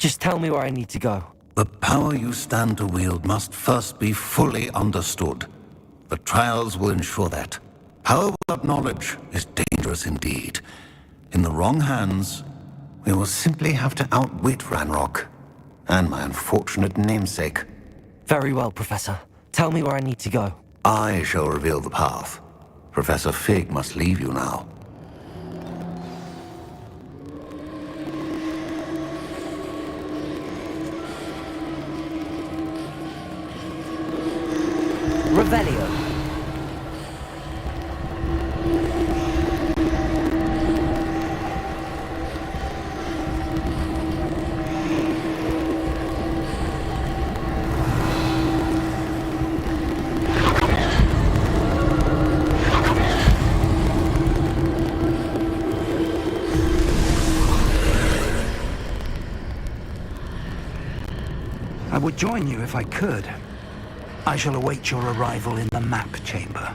Just tell me where I need to go. The power you stand to wield must first be fully understood. The trials will ensure that. Power without knowledge is dangerous indeed. In the wrong hands, we will simply have to outwit Ranrock and my unfortunate namesake. Very well, Professor. Tell me where I need to go. I shall reveal the path. Professor Fig must leave you now. Revelio. I would join you if I could. I shall await your arrival in the map chamber.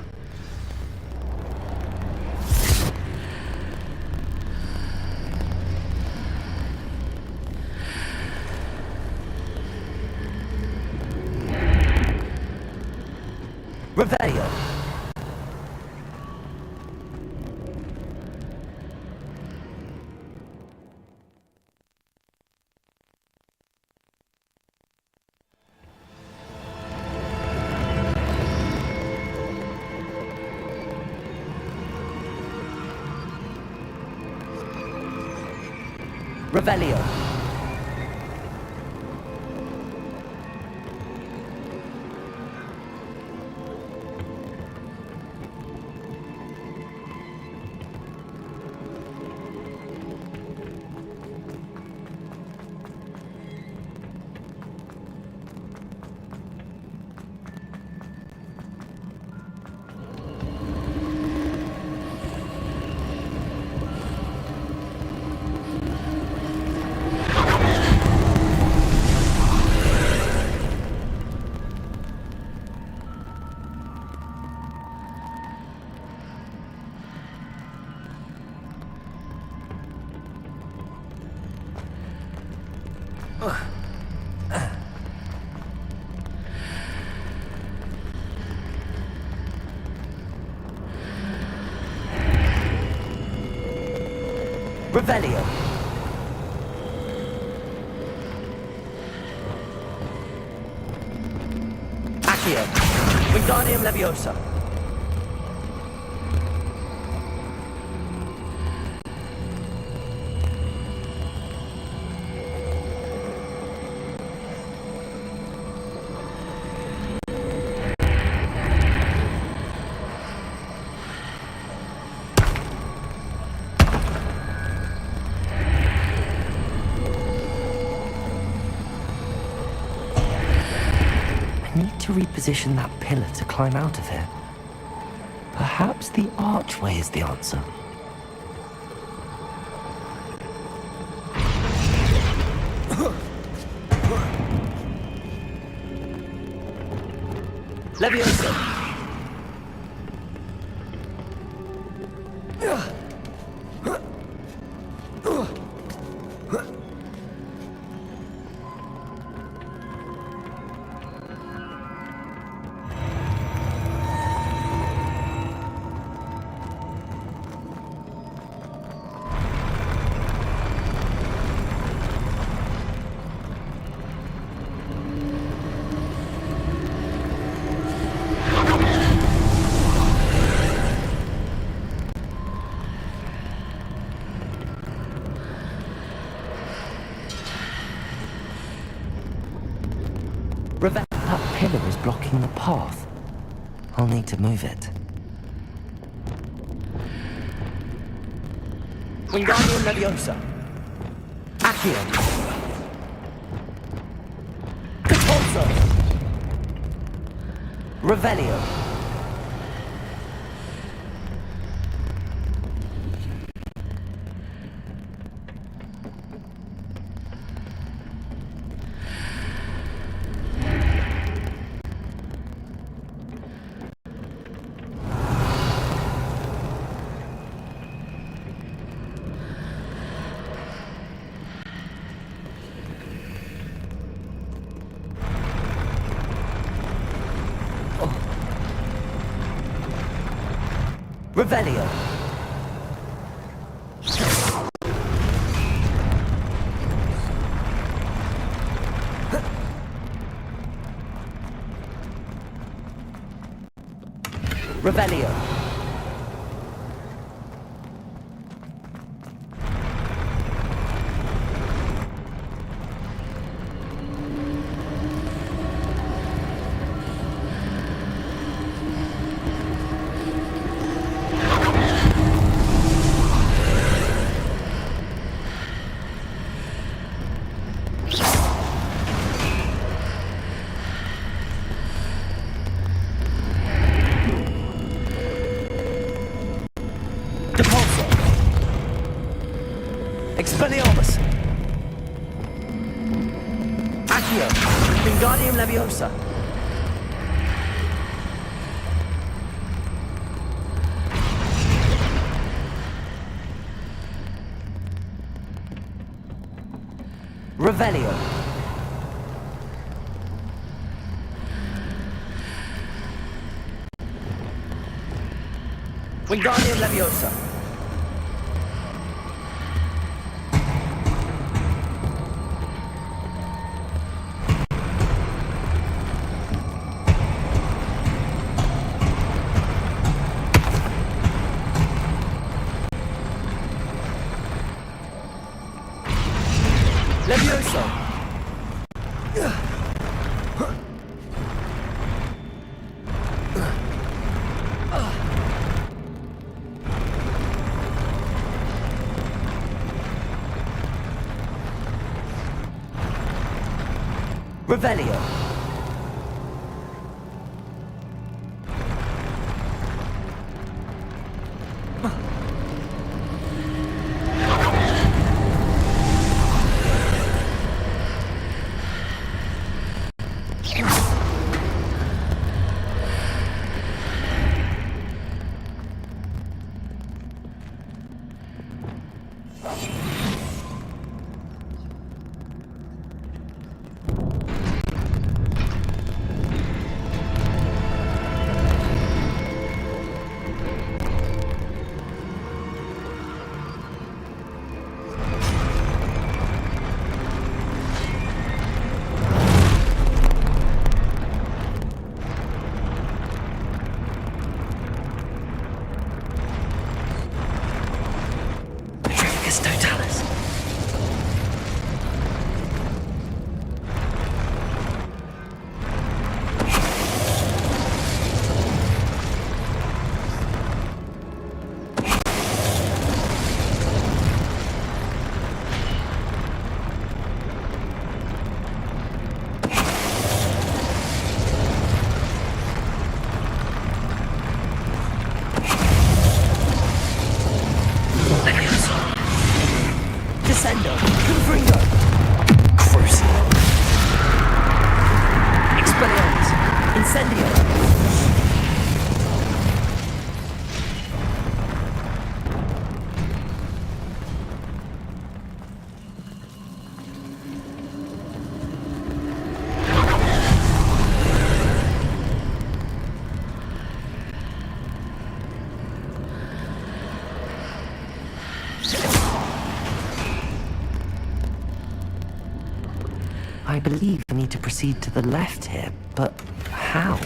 Revelio. Revelio. Revelio. Accio. Wingardium Leviosa. I need to reposition that pillar to climb out of here. Perhaps the archway is the answer. Leviosa! That pillar is blocking the path. I'll need to move it. Wingardium Leviosa. Accio. Catulso. Revelio. Revelio. Revelio. Expelliarmus! Accio! Wingardium Leviosa! Revelio! Wingardium Leviosa! Levioso! Revelio! Totalis. Descendo, Confringo, Crucio, Expelliarmus, Incendio. I believe I need to proceed to the left here, but how?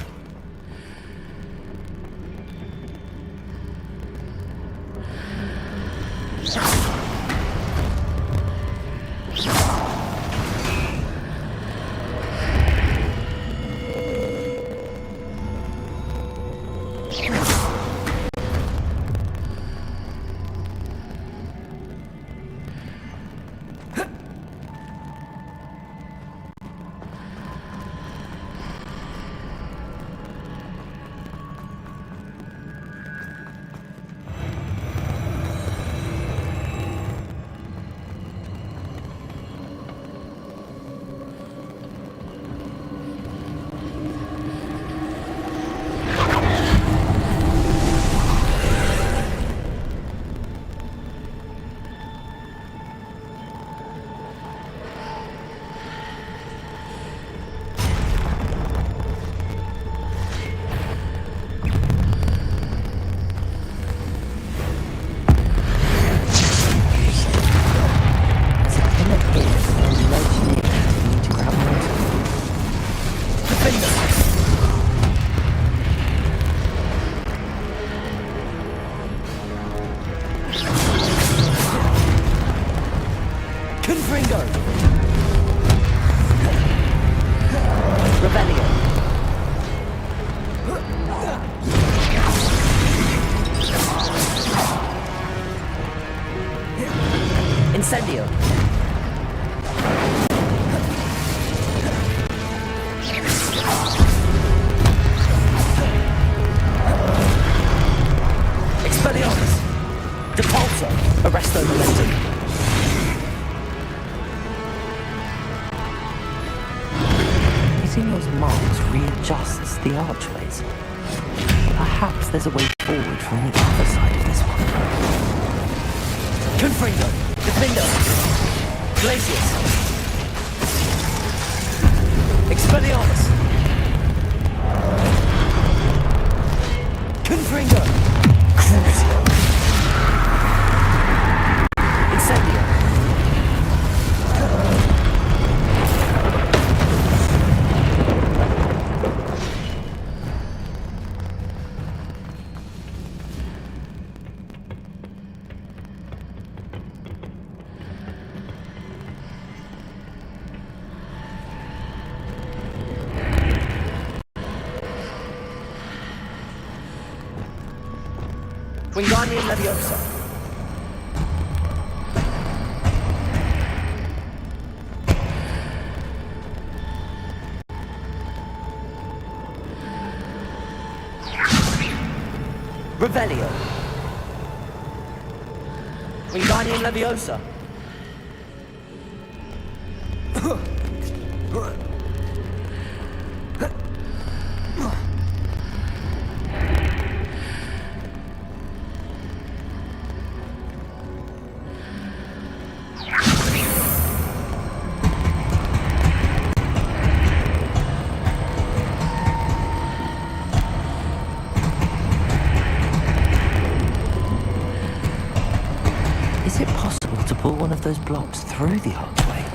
Using those marks readjusts the archways. Perhaps there's a way forward from the other side of this one. Confringo! Defendo! Glacius! Expelliarmus! Confringo! Crucio! Incendio! Wingardium Leviosa. Revelio. Wingardium Leviosa. Is it possible to pull one of those blocks through the archway?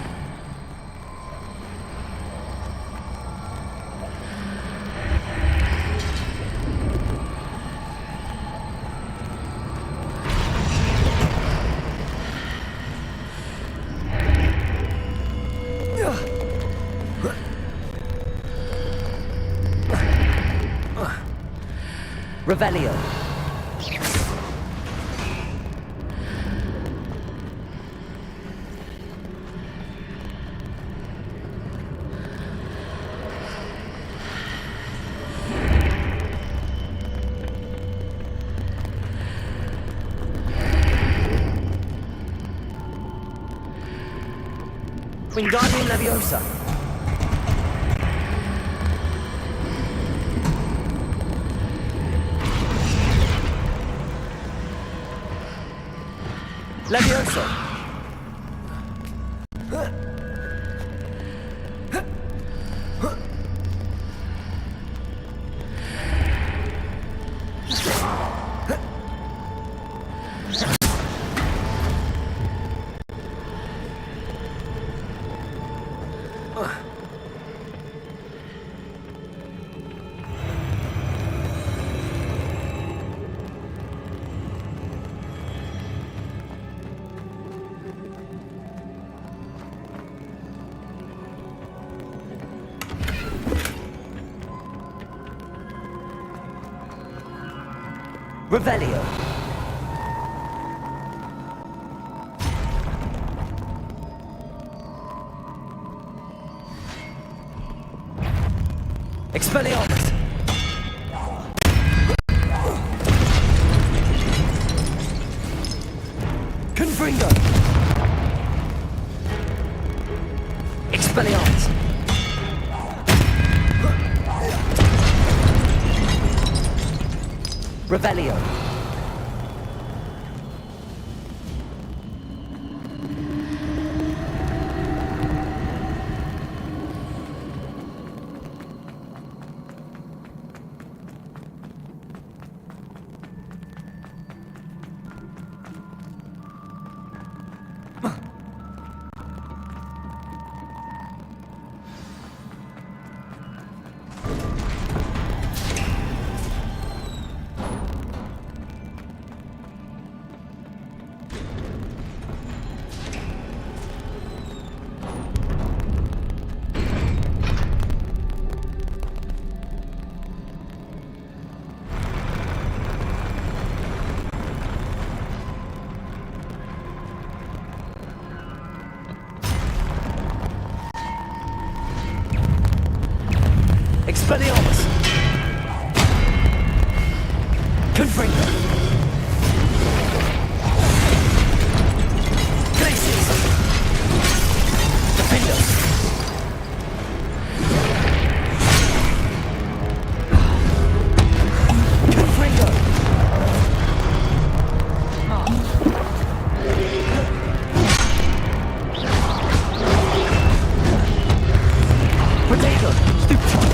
Revelio. Wingardium Leviosa. Levioso. Revelio. Expelliarmus. Confringo. Expelliarmus. Revelio. Expelliarmus. Confringo. Glacius. Defendo. Potato! Stupefy!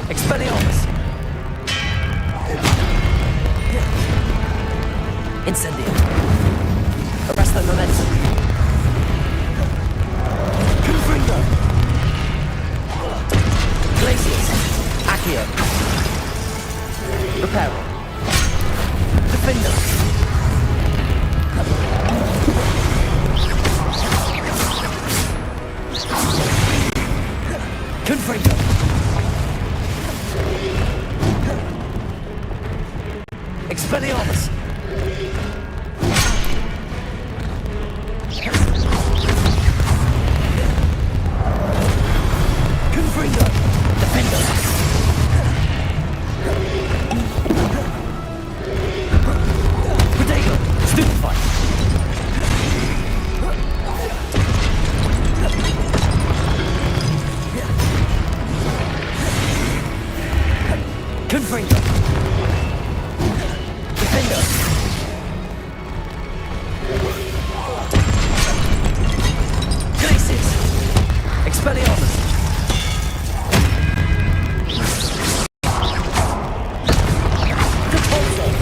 Expelliarmus! Incendio! Arrest the momentum! Confringo! Glacius! Accio! Reparo! Defender! Confringo! Expelliarmus! Confringo! Defender! Potato! Stupefy! Confringo! Defender! Glacius! Expelliarmus! Repulsor!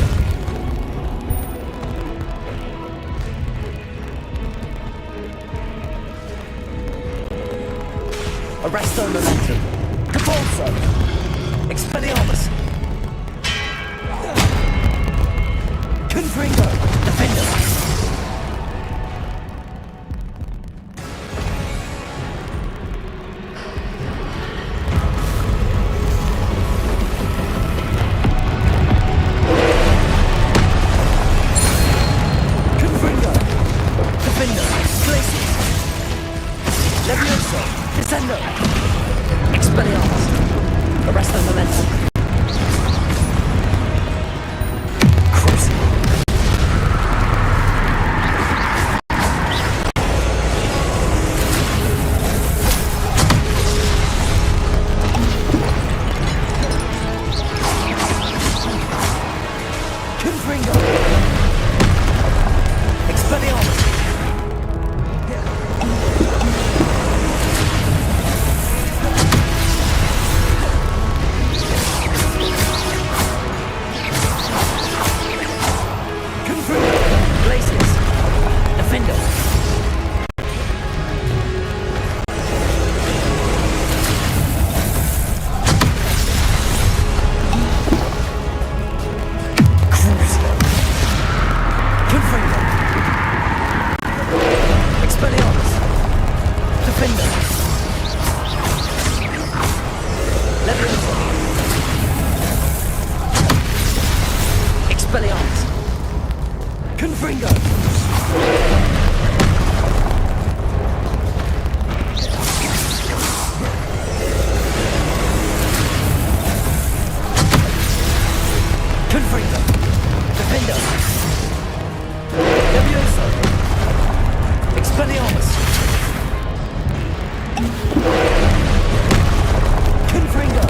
Arresto momentum! Repulsor! Expelliarmus! Confringo! Defender! Confringo! Defender! Glacius! Levioso! Descendo! Expelliarmus! Arresto momentum! Confringo! Expelliarmus! Confringo! Glacius! Defender! Confringo! Expelliarmus! Defender! Levioso! Expelliarmus! Confringo! Confringo! Defender! Levioso! Expelliarmus! Confringo!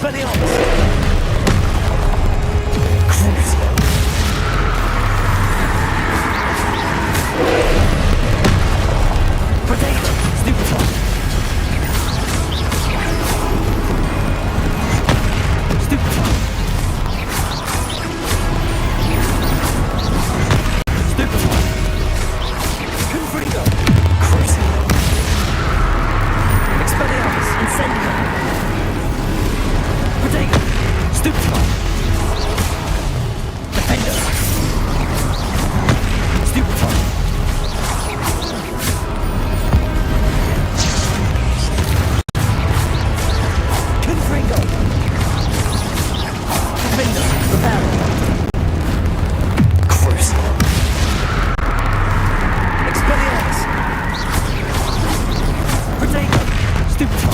Expelliarmus! Crucio! Protego! Stupefy! Stupefy! Stupefy! Confringo! Crucio! Expelliarmus! Incendio! Protego! Stupefy! Defender! Stupefy! Confringo! Defender! Repel! Crucio! Expelliarmus! Protego! Stupefy!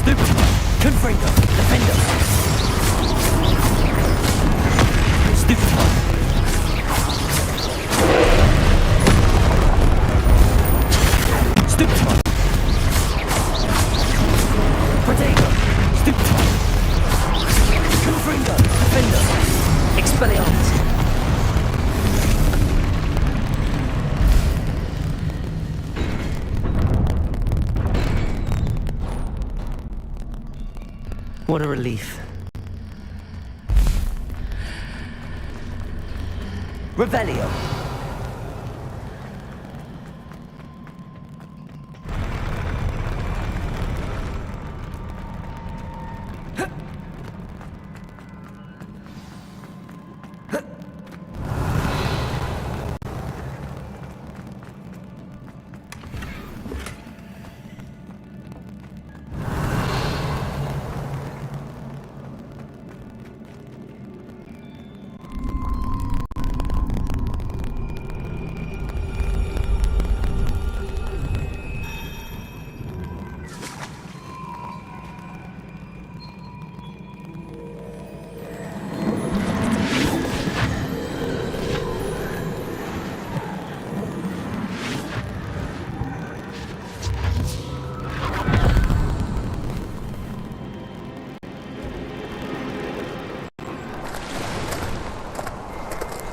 Stupefy! Confringo! Defender! Stupefy! Stupefy! Protego! Stupefy! Confringo! Defender! Expelliarmus! What a relief. Revelio.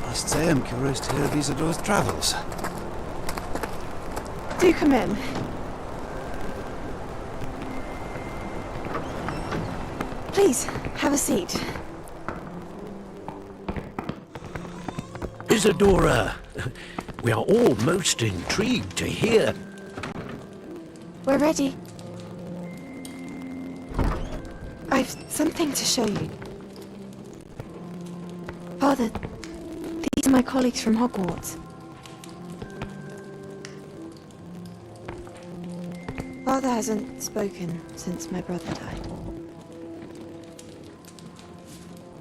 Must say I'm curious to hear of Isadora's travels. Do come in. Please, have a seat. Isadora, we are all most intrigued to hear. We're ready. I've something to show you. Father, these are my colleagues from Hogwarts. Father hasn't spoken since my brother died.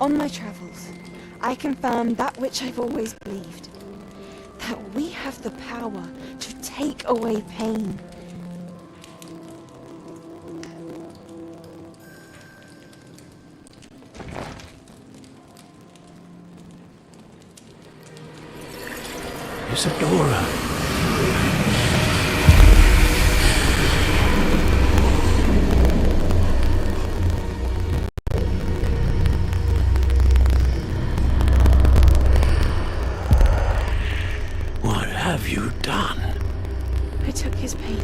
On my travels, I confirmed that which I've always believed. That we have the power to take away pain. Isadora. What have you done? I took his pain.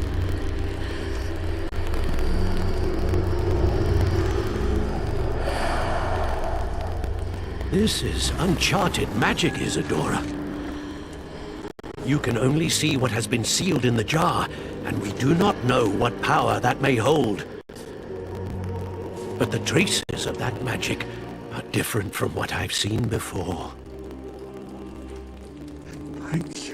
This is uncharted magic, Isadora. You can only see what has been sealed in the jar, and we do not know what power that may hold. But the traces of that magic are different from what I've seen before. Thank you.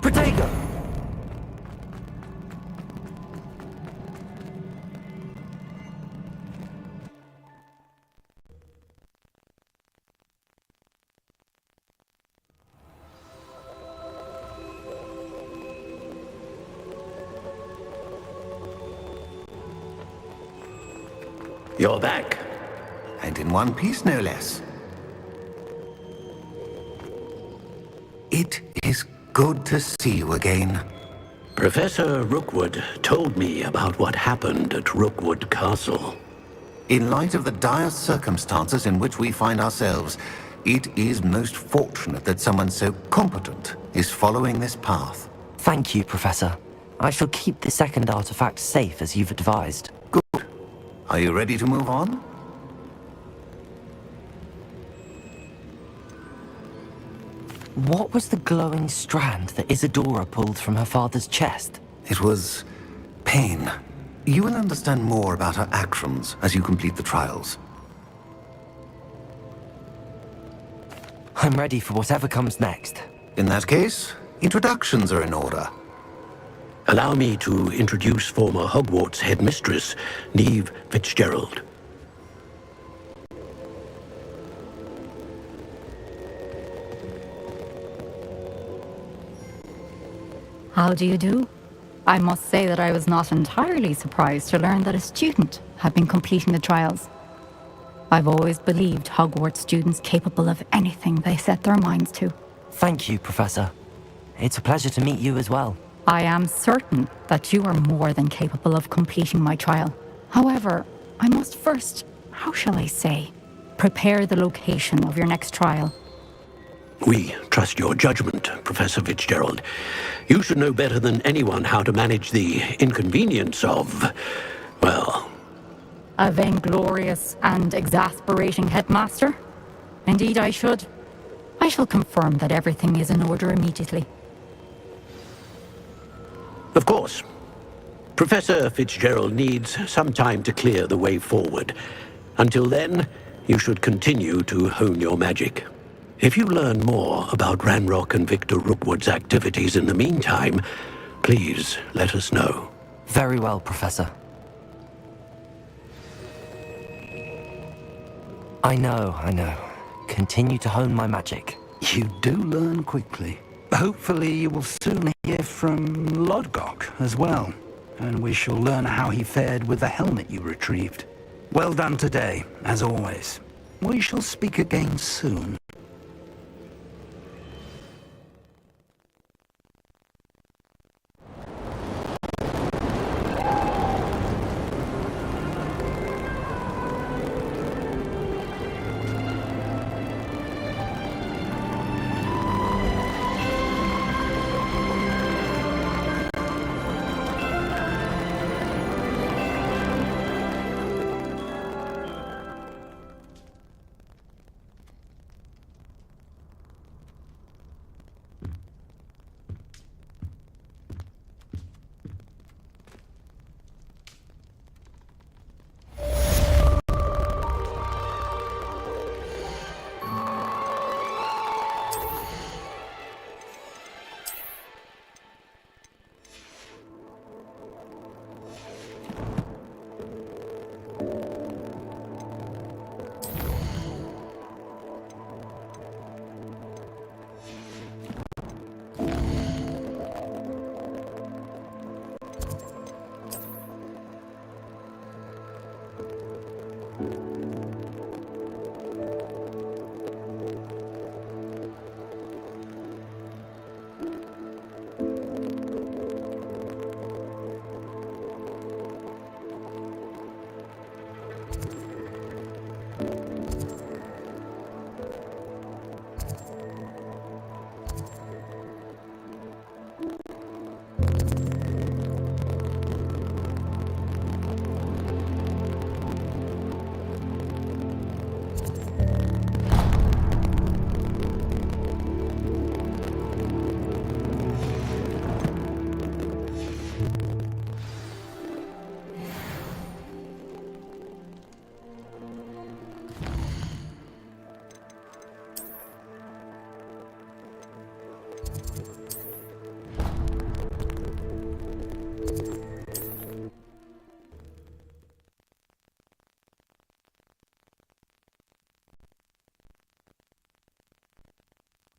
Protego! You're back. And in one piece, no less. It is good to see you again. Professor Rookwood told me about what happened at Rookwood Castle. In light of the dire circumstances in which we find ourselves, it is most fortunate that someone so competent is following this path. Thank you, Professor. I shall keep the second artifact safe as you've advised. Good. Are you ready to move on? What was the glowing strand that Isadora pulled from her father's chest? It was pain. You will understand more about her actions as you complete the trials. I'm ready for whatever comes next. In that case, introductions are in order. Allow me to introduce former Hogwarts headmistress, Neve Fitzgerald. How do you do? I must say that I was not entirely surprised to learn that a student had been completing the trials. I've always believed Hogwarts students capable of anything they set their minds to. Thank you, Professor. It's a pleasure to meet you as well. I am certain that you are more than capable of completing my trial. However, I must first, how shall I say, prepare the location of your next trial. We trust your judgment, Professor Fitzgerald. You should know better than anyone how to manage the inconvenience of, well... A vainglorious and exasperating headmaster? Indeed I should. I shall confirm that everything is in order immediately. Of course. Professor Fitzgerald needs some time to clear the way forward. Until then, you should continue to hone your magic. If you learn more about Ranrock and Victor Rookwood's activities in the meantime, please let us know. Very well, Professor. I know. Continue to hone my magic. You do learn quickly. Hopefully you will soon hear from Lodgok as well, and we shall learn how he fared with the helmet you retrieved. Well done today, as always. We shall speak again soon.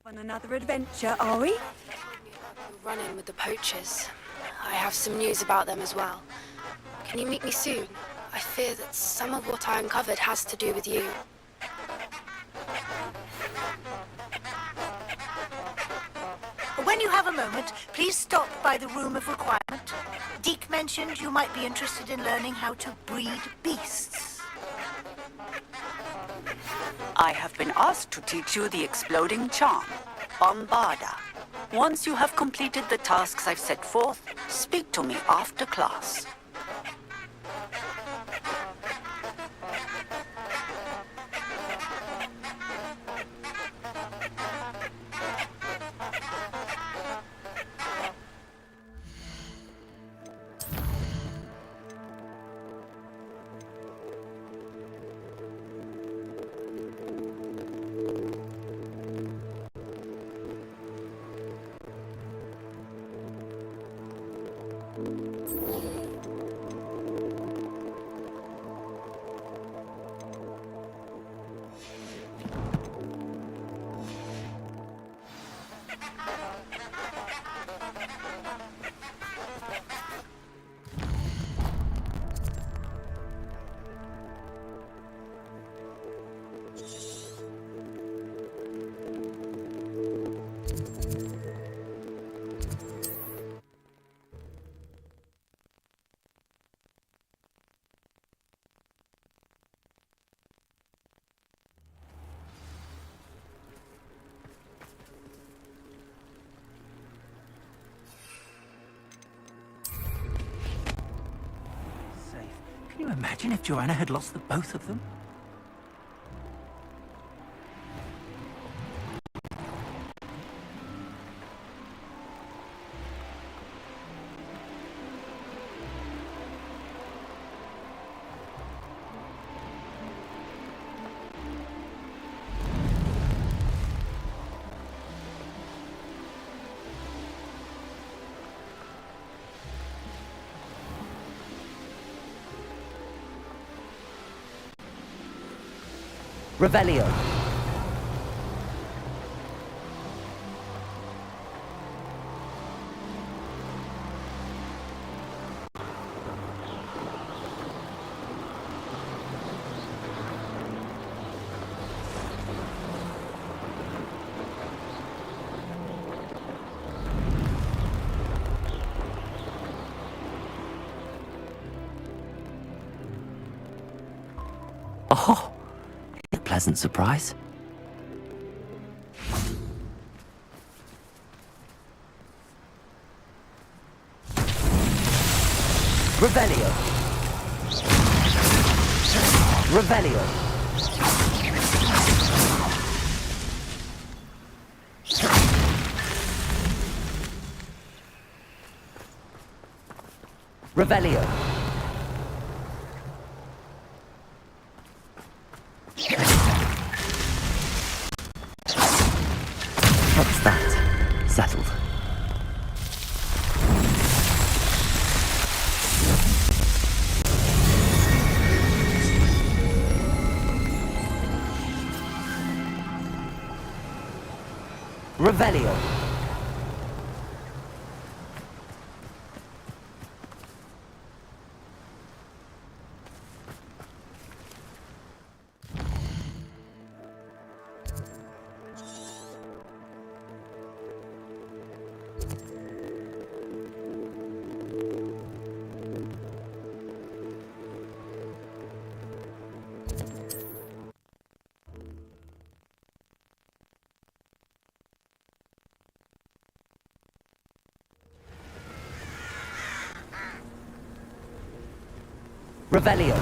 On another adventure, are we? We're running with the poachers. I have some news about them as well. Can you meet me soon? I fear that some of what I uncovered has to do with you. When you have a moment, please stop by the Room of Requirement. Deke mentioned you might be interested in learning how to breed beasts. I have been asked to teach you the exploding charm, Bombarda. Once you have completed the tasks I've set forth, speak to me after class. Can you imagine if Joanna had lost the both of them? Revelio. Oh, a pleasant surprise. Revelio. Revelio. Revelio. What's that? Settled. Revelio. Revelio.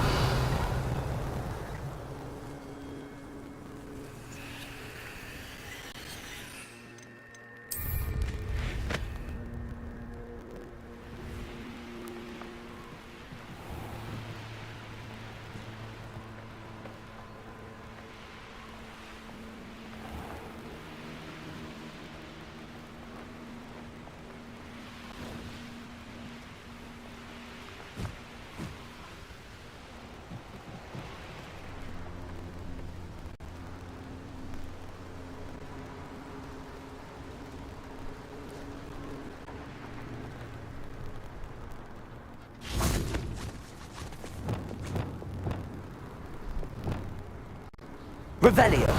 Revelio.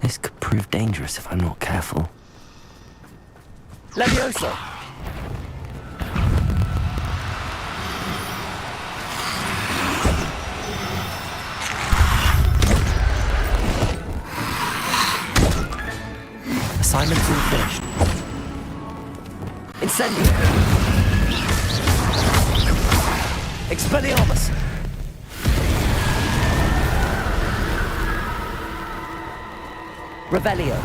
This could prove dangerous if I'm not careful. Levioso. Assignment's all finished. Incendio. Expelliarmus. Revelio.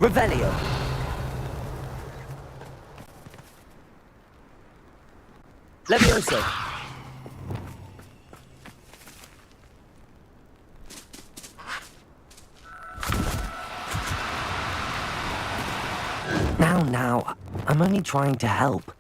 Revelio. Levioso. Now, I'm only trying to help.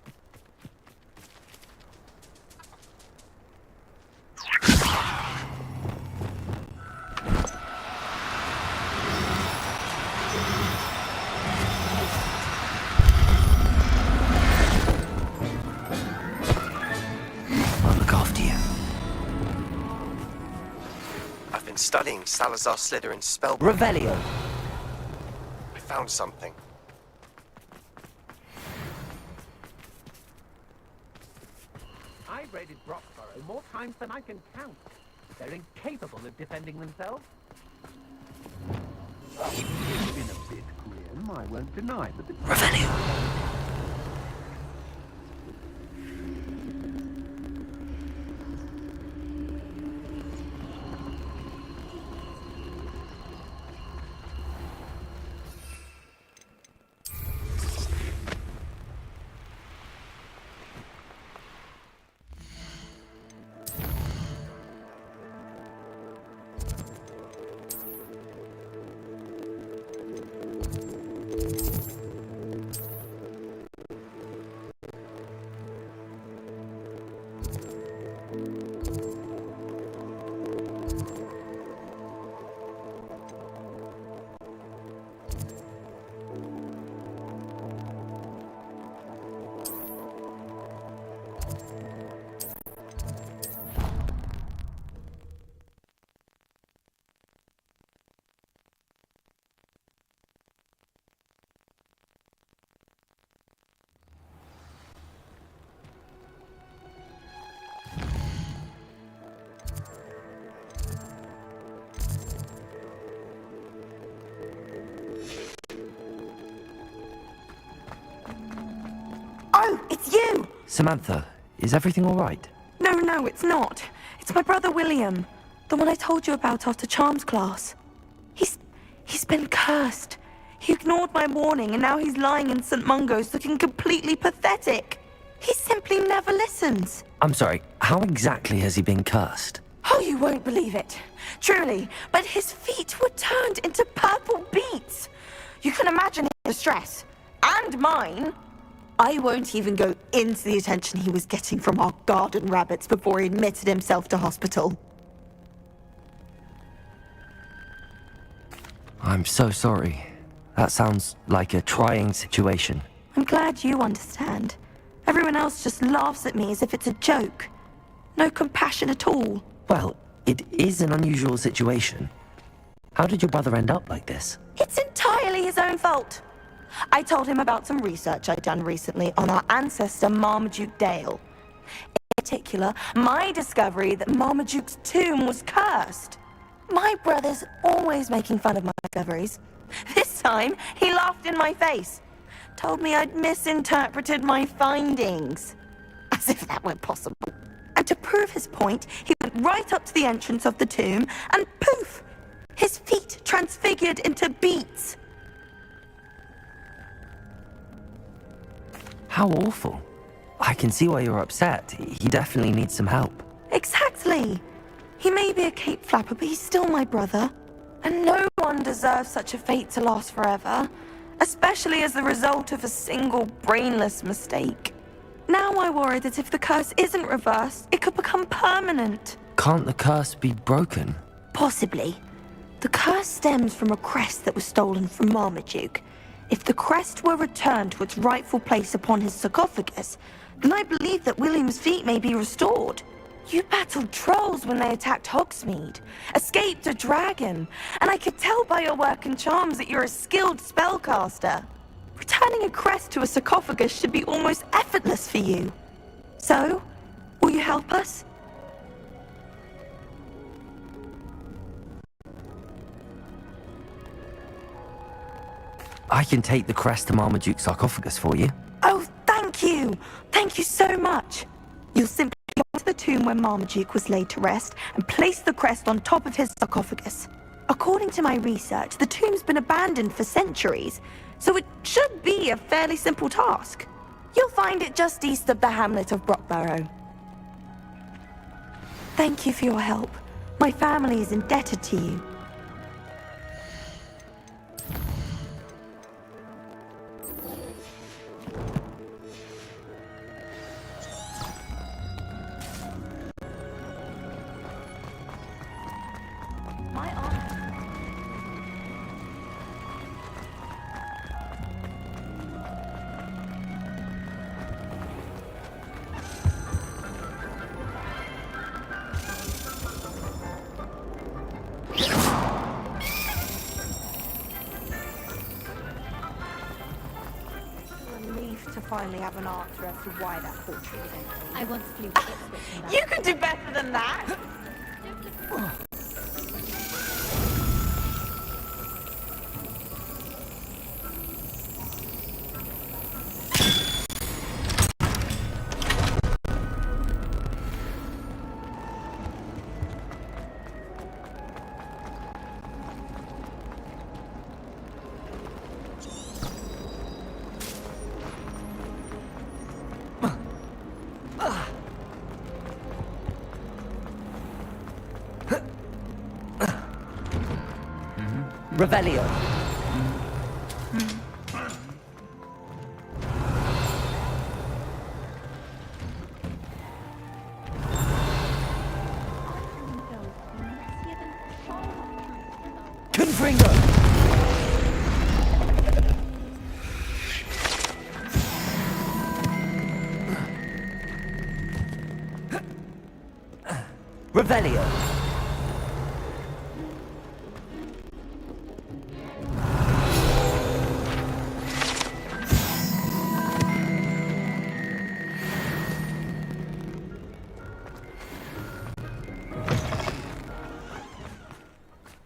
I'll look after you. I've been studying Salazar Slytherin's spell. Revelio. I found something. I've raided Broxborough more times than I can count. They're incapable of defending themselves. It's been a bit grim, I won't deny, but the... Revelio. Oh, it's you! Samantha, is everything all right? No, it's not. It's my brother William. The one I told you about after Charms class. He's been cursed. He ignored my warning and now he's lying in St. Mungo's looking completely pathetic. He simply never listens. I'm sorry, how exactly has he been cursed? Oh, you won't believe it. Truly, but his feet were turned into purple beets. You can imagine his distress. And mine. I won't even go into the attention he was getting from our garden rabbits before he admitted himself to hospital. I'm so sorry. That sounds like a trying situation. I'm glad you understand. Everyone else just laughs at me as if it's a joke. No compassion at all. Well, it is an unusual situation. How did your brother end up like this? It's entirely his own fault. I told him about some research I'd done recently on our ancestor Marmaduke Dale. In particular, my discovery that Marmaduke's tomb was cursed. My brother's always making fun of my discoveries. This time, he laughed in my face. Told me I'd misinterpreted my findings. As if that were possible. And to prove his point, he went right up to the entrance of the tomb and poof! His feet transfigured into beets. How awful. I can see why you're upset. He definitely needs some help. Exactly. Precisely. He may be a cape flapper, but he's still my brother. And no one deserves such a fate to last forever, especially as the result of a single brainless mistake. Now I worry that if the curse isn't reversed, it could become permanent. Can't the curse be broken? Possibly. The curse stems from a crest that was stolen from Marmaduke. If the crest were returned to its rightful place upon his sarcophagus, then I believe that William's feet may be restored. You battled trolls when they attacked Hogsmeade, escaped a dragon, and I could tell by your work and charms that you're a skilled spellcaster. Returning a crest to a sarcophagus should be almost effortless for you. So, will you help us? I can take the crest to Marmaduke's sarcophagus for you. Oh, thank you! Thank you so much! You'll simply go to the tomb where Marmaduke was laid to rest and place the crest on top of his sarcophagus. According to my research, the tomb's been abandoned for centuries, so it should be a fairly simple task. You'll find it just east of the hamlet of Brockborough. Thank you for your help. My family is indebted to you. To finally have an answer as to why that portrait was empty. I once flew to Ipswich. You can do better than that! Revelio. Confringo. Revelio.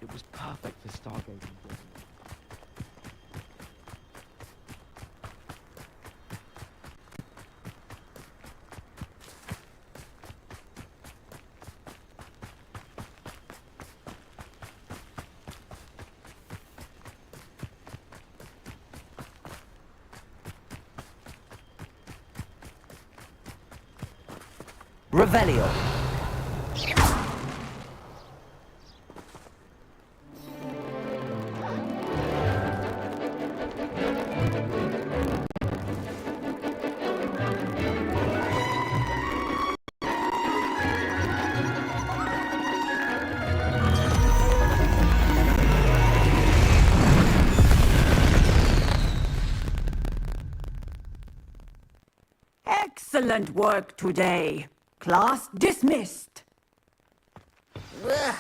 It was perfect for stargazing. Revelio. Excellent work today. Class dismissed. Ugh.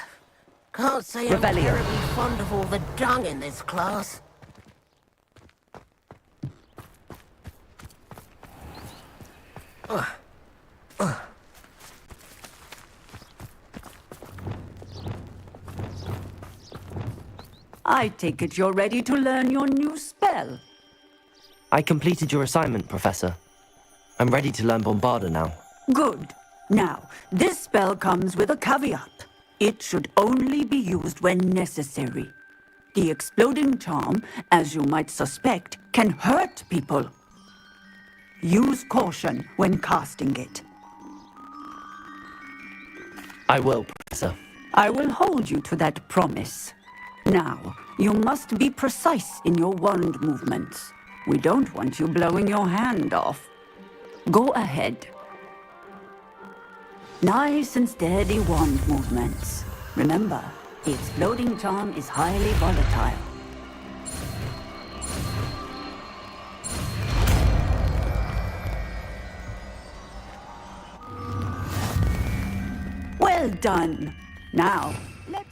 Can't say I'm terribly fond of all the dung in this class. I take it you're ready to learn your new spell. I completed your assignment, Professor. I'm ready to learn Bombarda now. Good. Now, this spell comes with a caveat. It should only be used when necessary. The exploding charm, as you might suspect, can hurt people. Use caution when casting it. I will, Professor. I will hold you to that promise. Now, you must be precise in your wand movements. We don't want you blowing your hand off. Go ahead. Nice and steady wand movements. Remember, the exploding charm is highly volatile. Well done. Now, let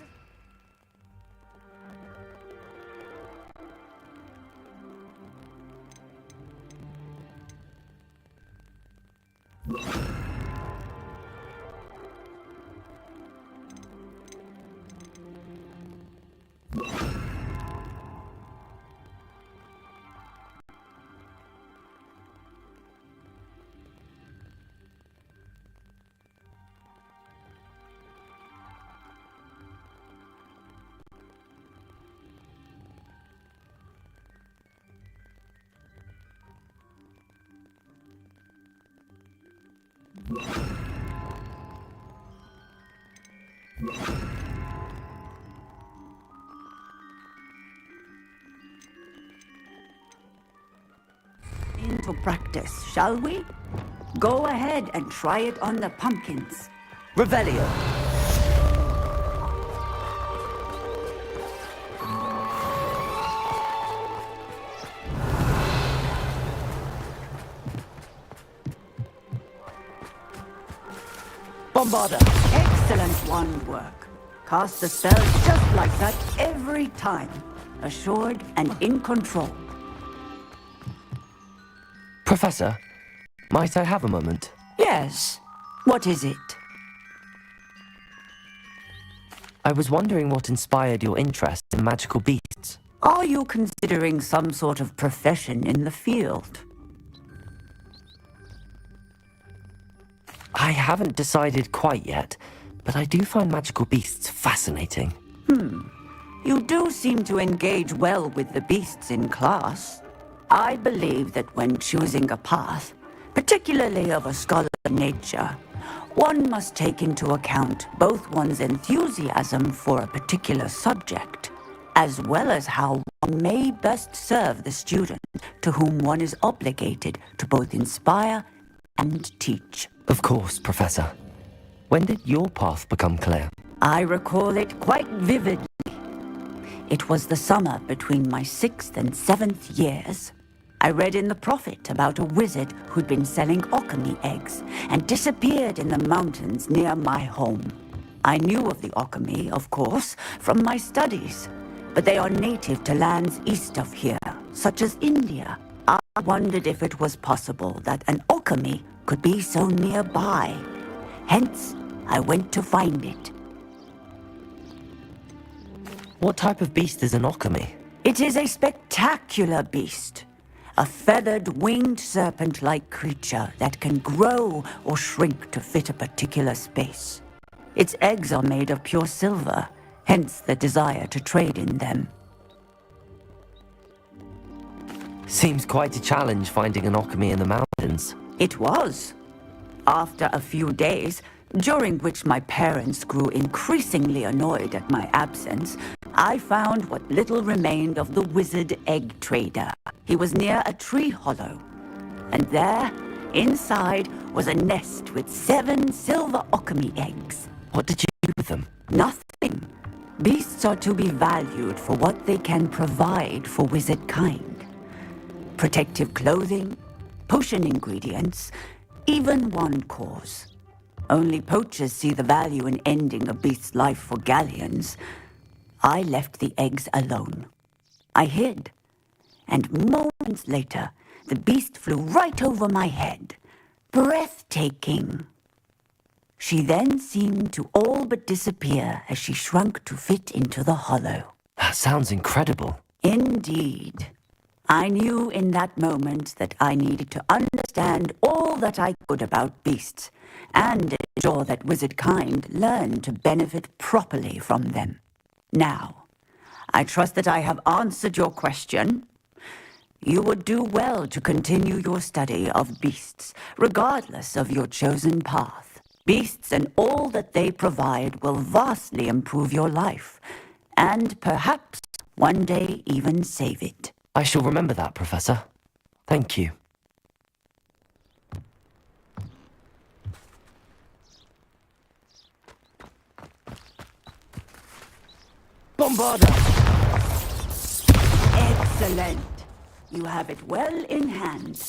into practice, shall we? Go ahead and try it on the pumpkins. Revelio. Bombarda. Excellent wand work. Cast the spell just like that every time. Assured and in control. Professor, might I have a moment? Yes. What is it? I was wondering what inspired your interest in magical beasts. Are you considering some sort of profession in the field? I haven't decided quite yet, but I do find magical beasts fascinating. You do seem to engage well with the beasts in class. I believe that when choosing a path, particularly of a scholarly nature, one must take into account both one's enthusiasm for a particular subject, as well as how one may best serve the student to whom one is obligated to both inspire and teach. Of course, Professor. When did your path become clear? I recall it quite vividly. It was the summer between my 6th and 7th years. I read in the Prophet about a wizard who'd been selling alchemy eggs and disappeared in the mountains near my home. I knew of the alchemy, of course, from my studies, but they are native to lands east of here, such as India. I wondered if it was possible that an alchemy could be so nearby. Hence, I went to find it. What type of beast is an alchemy? It is a spectacular beast. A feathered, winged serpent-like creature that can grow or shrink to fit a particular space. Its eggs are made of pure silver, hence the desire to trade in them. Seems quite a challenge finding an alchemy in the mountains. It was. After a few days, during which my parents grew increasingly annoyed at my absence, I found what little remained of the wizard egg trader. He was near a tree hollow, and there, inside, was a nest with 7 silver alchemy eggs. What did you do with them? Nothing. Beasts are to be valued for what they can provide for wizard kind. Protective clothing, potion ingredients, even wand cores. Only poachers see the value in ending a beast's life for galleons. I left the eggs alone. I hid, and moments later, the beast flew right over my head. Breathtaking. She then seemed to all but disappear as she shrunk to fit into the hollow. That sounds incredible. Indeed. I knew in that moment that I needed to understand all that I could about beasts and ensure that wizard kind learned to benefit properly from them. Now, I trust that I have answered your question. You would do well to continue your study of beasts, regardless of your chosen path. Beasts and all that they provide will vastly improve your life, and perhaps one day even save it. I shall remember that, Professor. Thank you. Bombarda! Excellent. You have it well in hand.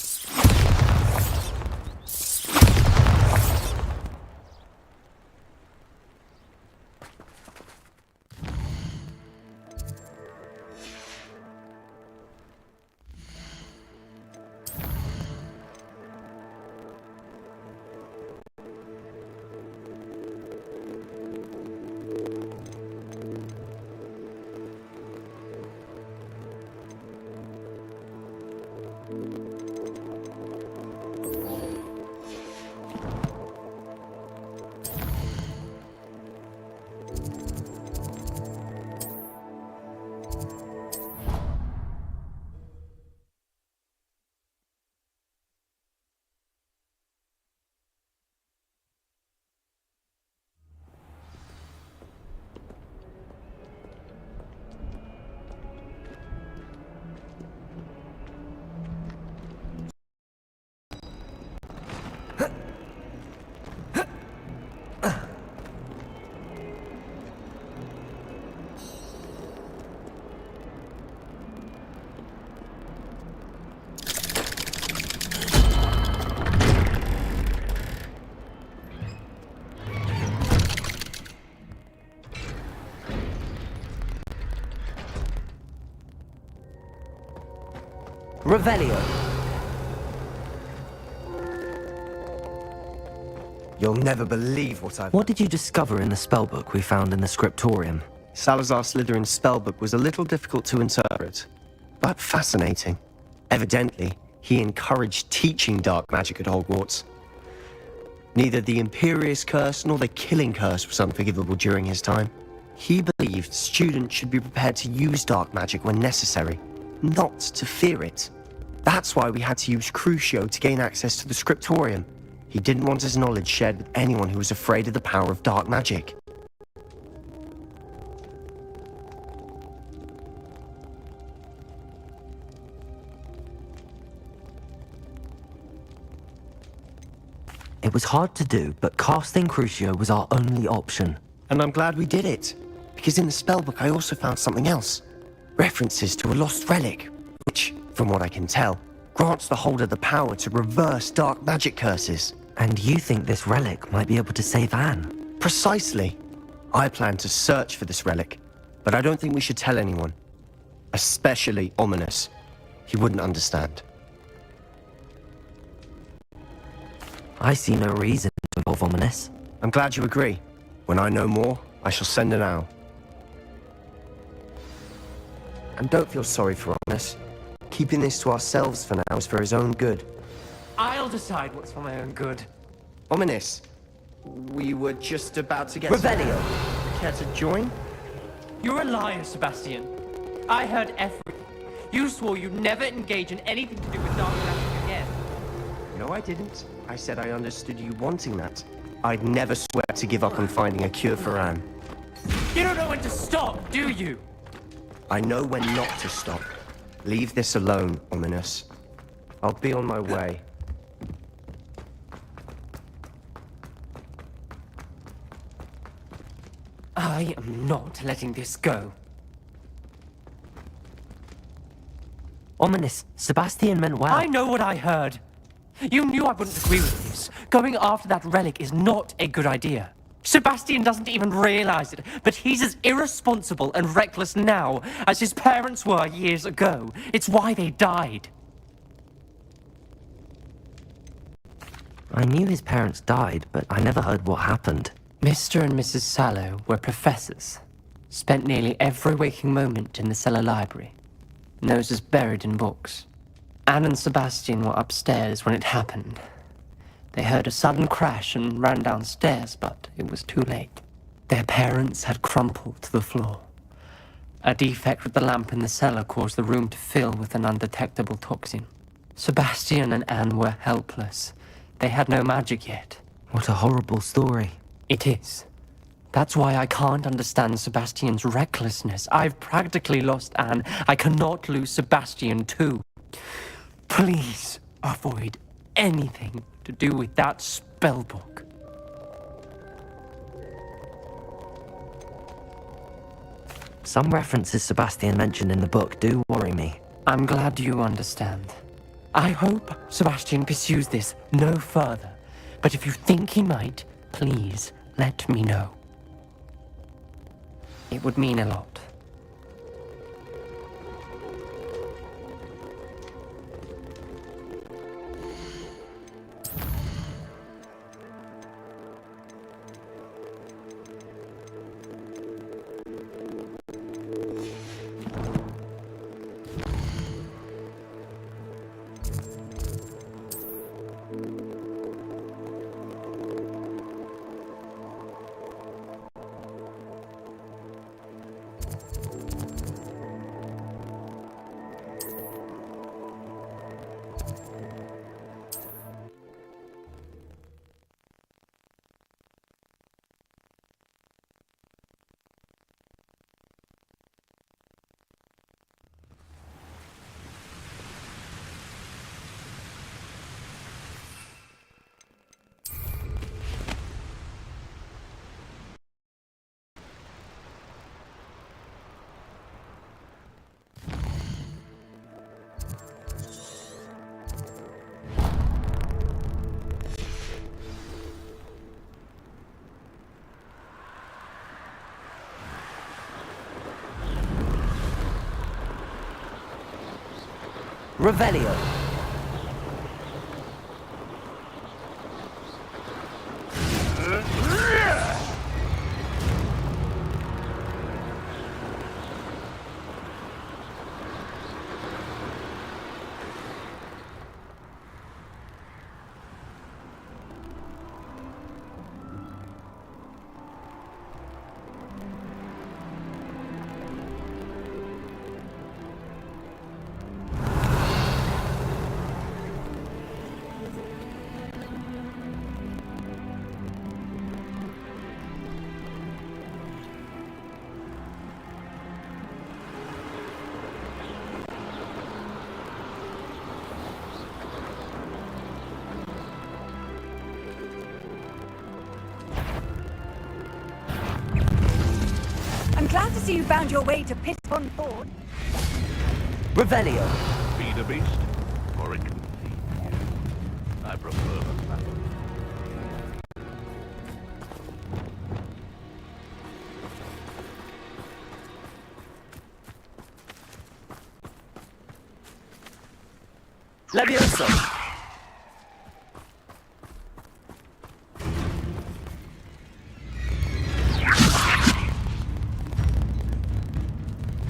Revelio. You'll never believe what I've... What did you discover in the spellbook we found in the scriptorium? Salazar Slytherin's spellbook was a little difficult to interpret, but fascinating. Evidently, he encouraged teaching dark magic at Hogwarts. Neither the Imperious Curse nor the Killing Curse was unforgivable during his time. He believed students should be prepared to use dark magic when necessary, not to fear it. That's why we had to use Crucio to gain access to the scriptorium. He didn't want his knowledge shared with anyone who was afraid of the power of dark magic. It was hard to do, but casting Crucio was our only option. And I'm glad we did it, because in the spellbook I also found something else. References to a lost relic, which, from what I can tell, grants the holder the power to reverse dark magic curses. And you think this relic might be able to save Anne? Precisely. I plan to search for this relic, but I don't think we should tell anyone. Especially Ominous. He wouldn't understand. I see no reason to involve Ominous. I'm glad you agree. When I know more, I shall send an owl. And don't feel sorry for Ominous. Keeping this to ourselves for now is for his own good. I'll decide what's for my own good. Ominous, we were just about to get... Revelio. Care to join? You're a liar, Sebastian. I heard everything. You swore you'd never engage in anything to do with dark magic again. No, I didn't. I said I understood you wanting that. I'd never swear to give up on finding a cure for Anne. You don't know when to stop, do you? I know when not to stop. Leave this alone, Ominous. I'll be on my way. I am not letting this go. Ominous, Sebastian meant well. I know what I heard. You knew I wouldn't agree with this. Going after that relic is not a good idea. Sebastian doesn't even realize it, but he's as irresponsible and reckless now as his parents were years ago. It's why they died. I knew his parents died, but I never heard what happened. Mr. and Mrs. Sallow were professors. Spent nearly every waking moment in the cellar library. Noses buried in books. Anne and Sebastian were upstairs when it happened. They heard a sudden crash and ran downstairs, but it was too late. Their parents had crumpled to the floor. A defect with the lamp in the cellar caused the room to fill with an undetectable toxin. Sebastian and Anne were helpless. They had no magic yet. What a horrible story. It is. That's why I can't understand Sebastian's recklessness. I've practically lost Anne. I cannot lose Sebastian too. Please avoid anything to do with that spellbook. Some references Sebastian mentioned in the book do worry me. I'm glad you understand. I hope Sebastian pursues this no further. But if you think he might, please let me know. It would mean a lot. Revelio. I'm glad to see you found your way to Pitton Ford. Revelio. Feed a beast, or it can feed you. I prefer the latter. Levioso.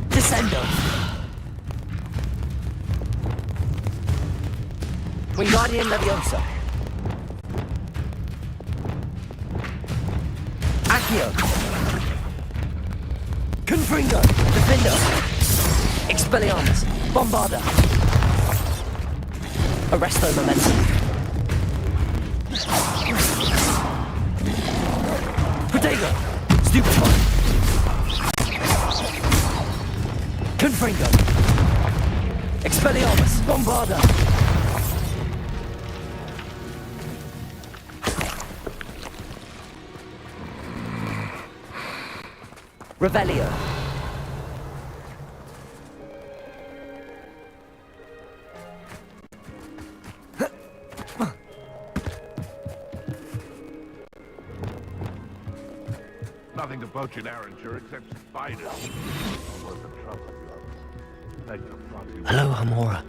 Descendo. Wingardium Leviosa. Accio. Confringo. Defendo. Expelliarmus. Bombarda. Arresto Momentum. Protego. Stupefy. Confringo. Expelliarmus. Bombarda. Revelio. Nothing to poach in Arranger except spiders. Almost a trouble, love. Hello, Hamora.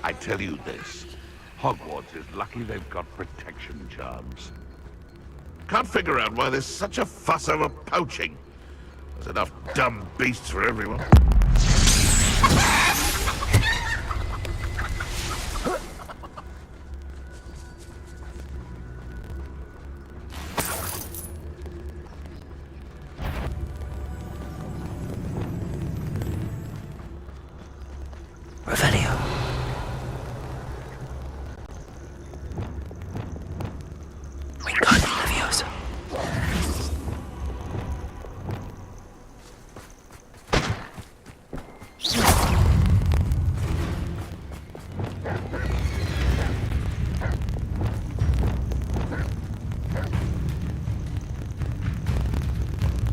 I tell you this, Hogwarts is lucky they've got protection charms. Can't figure out why there's such a fuss over poaching. There's enough dumb beasts for everyone. Revelio. Wingardium Leviosa.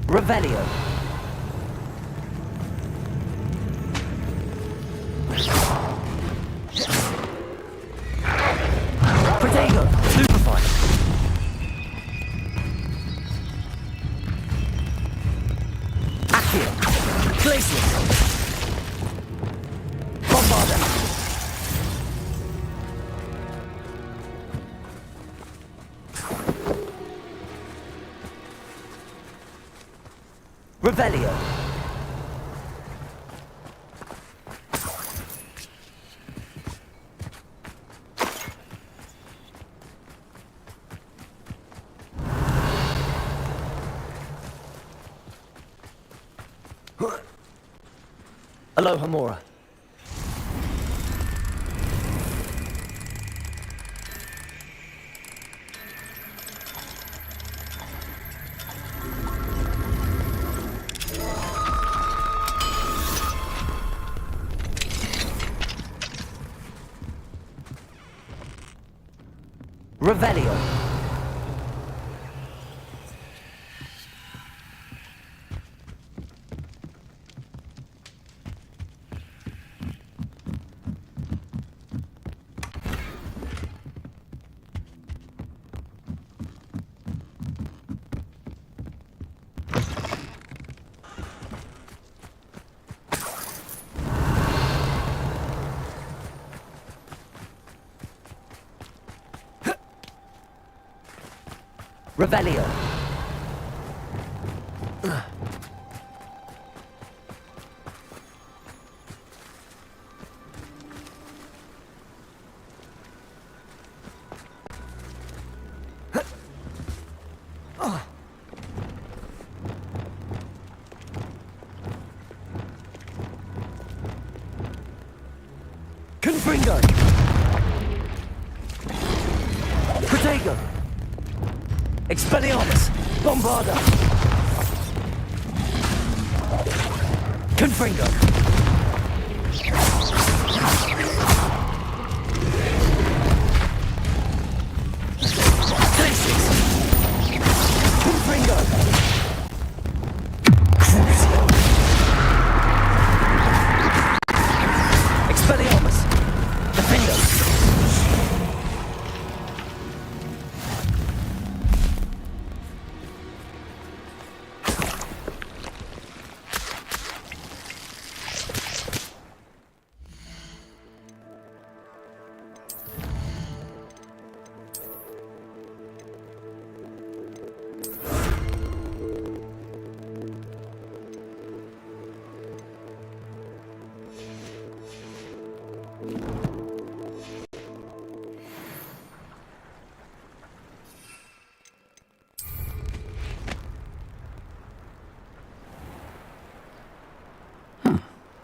Revelio. Protego. Stupefy. Accio. Glacius. Bombarda. Revelio. Aloha Mora. Revelio. Revelio. Confringo. Protego. Expelliarmus! Bombarda! Confringo! Glacius! Confringo! Crucio! Expelliarmus! Defendo!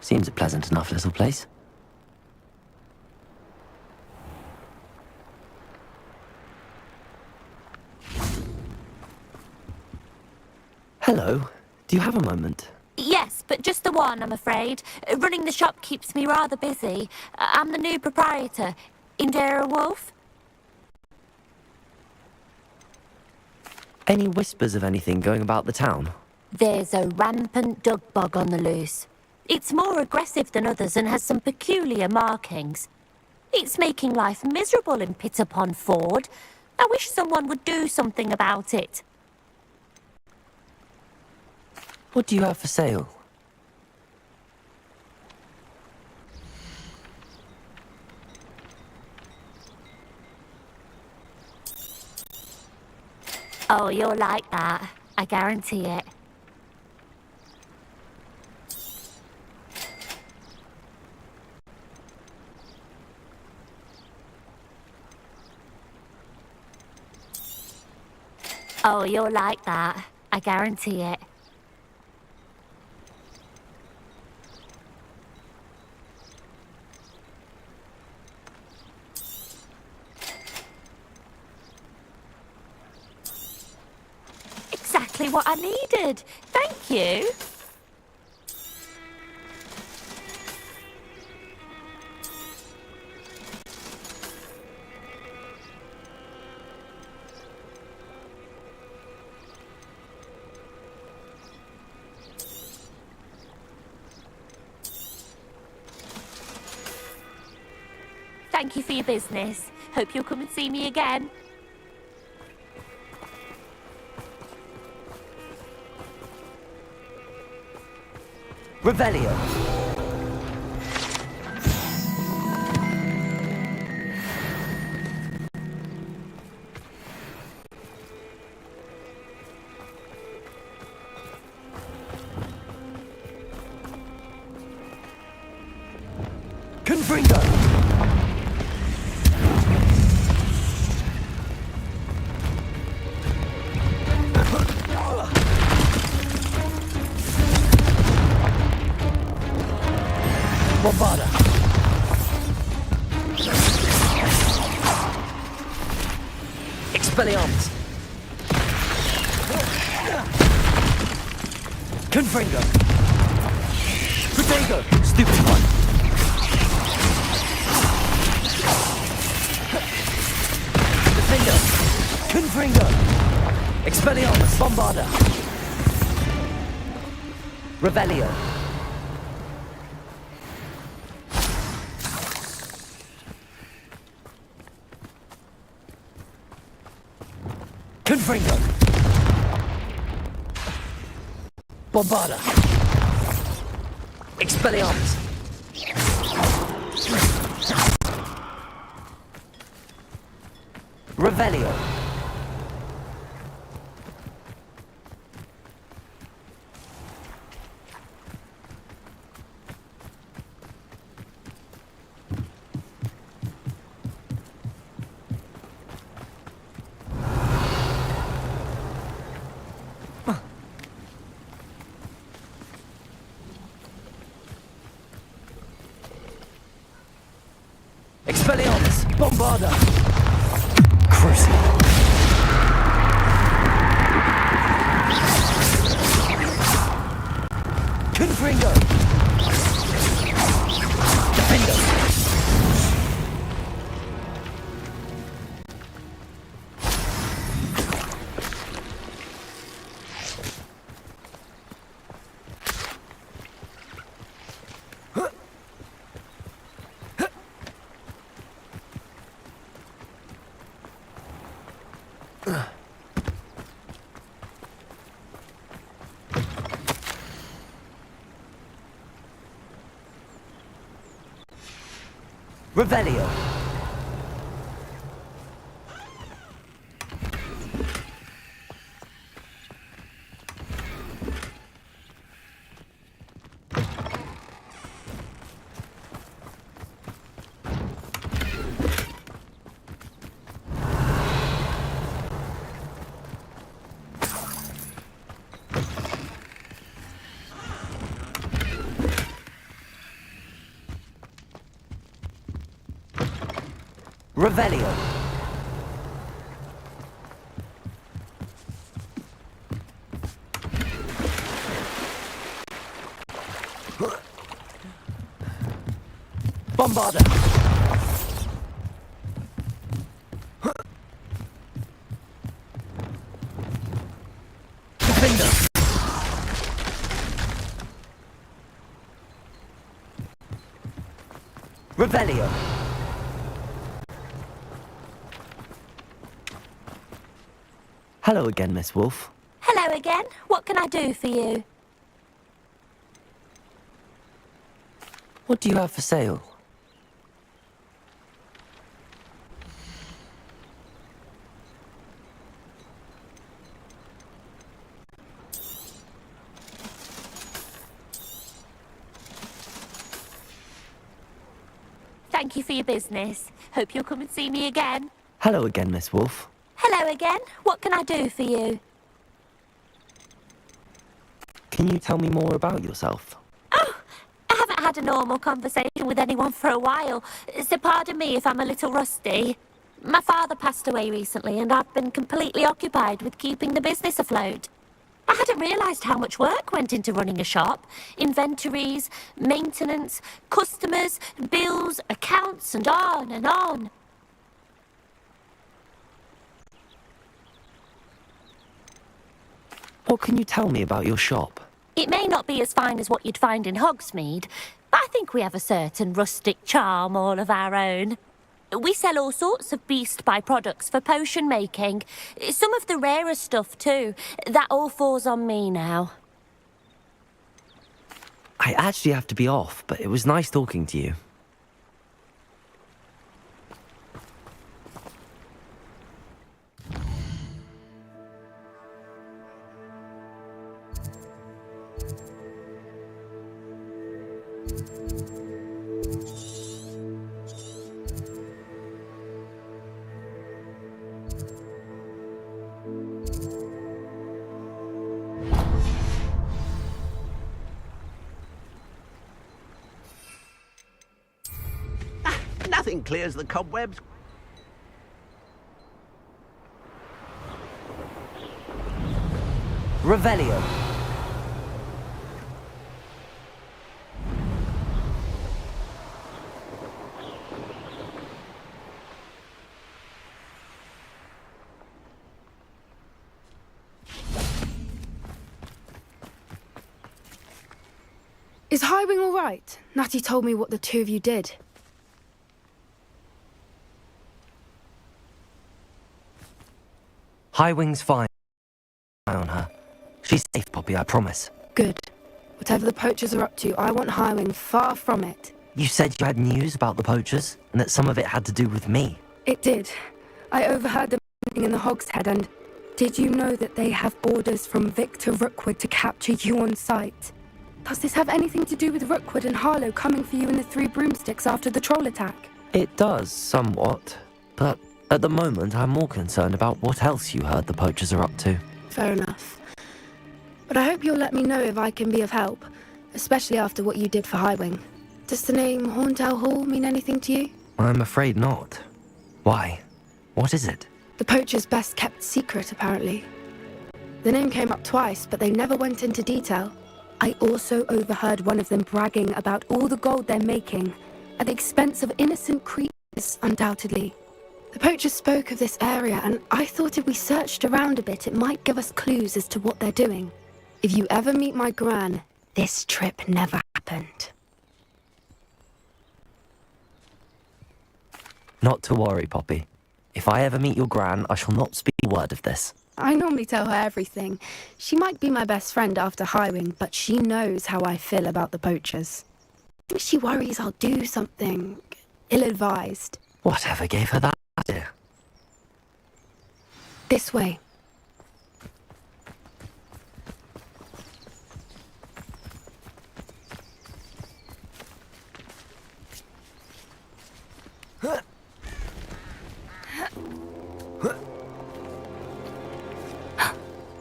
Seems a pleasant enough little place. Hello. Do you have a moment? Yes, but just the one, I'm afraid. Running the shop keeps me rather busy. I'm the new proprietor, Indira Wolf. Any whispers of anything going about the town? There's a rampant dug bug on the loose. It's more aggressive than others and has some peculiar markings. It's making life miserable in Pitterpond Ford. I wish someone would do something about it. What do you have for sale? Oh, you'll like that. I guarantee it. Oh, you'll like that. I guarantee it. Exactly what I needed. Thank you. Thank you for your business. Hope you'll come and see me again. Revelio. Confringo. Bombarda. Expelliarmus. Confringo. Protego. Stupid one. Defender. Confringo. Expelliarmus. Bombarda. Revelio. Confringo. Bombarda. Expelliarmus. Revelio. Expelliarmus! Bombarda! Crucial! Confringo! Defendo! Revelio. Revelio. Bombarda. Defender. Revelio. Hello again, Miss Wolf. Hello again. What can I do for you? What do you have for sale? Thank you for your business. Hope you'll come and see me again. Hello again, Miss Wolf. Hello again. What can I do for you? Can you tell me more about yourself? I haven't had a normal conversation with anyone for a while, so pardon me if I'm a little rusty. My father passed away recently, and I've been completely occupied with keeping the business afloat. I hadn't realised how much work went into running a shop. Inventories, maintenance, customers, bills, accounts, and on and on. What can you tell me about your shop? It may not be as fine as what you'd find in Hogsmeade, but I think we have a certain rustic charm all of our own. We sell all sorts of beast byproducts for potion making. Some of the rarer stuff too. That all falls on me now. I actually have to be off, but it was nice talking to you. Nothing clears the cobwebs. Revelio. Is Highwing all right? Natty told me what the two of you did. Highwing's fine on her. She's safe, Poppy, I promise. Good. Whatever the poachers are up to, I want Highwing far from it. You said you had news about the poachers, and that some of it had to do with me. It did. I overheard them in the Hogshead, and did you know that they have orders from Victor Rookwood to capture you on sight? Does this have anything to do with Rookwood and Harlow coming for you in the Three Broomsticks after the troll attack? It does, somewhat. But at the moment, I'm more concerned about what else you heard the poachers are up to. Fair enough. But I hope you'll let me know if I can be of help, especially after what you did for Highwing. Does the name Horndale Hall mean anything to you? I'm afraid not. Why? What is it? The poacher's best kept secret, apparently. The name came up twice, but they never went into detail. I also overheard one of them bragging about all the gold they're making, at the expense of innocent creatures, undoubtedly. The poachers spoke of this area, and I thought if we searched around a bit, it might give us clues as to what they're doing. If you ever meet my gran, this trip never happened. Not to worry, Poppy. If I ever meet your gran, I shall not speak a word of this. I normally tell her everything. She might be my best friend after Highwing, but she knows how I feel about the poachers. I think she worries I'll do something ill-advised. Whatever gave her that idea? This way.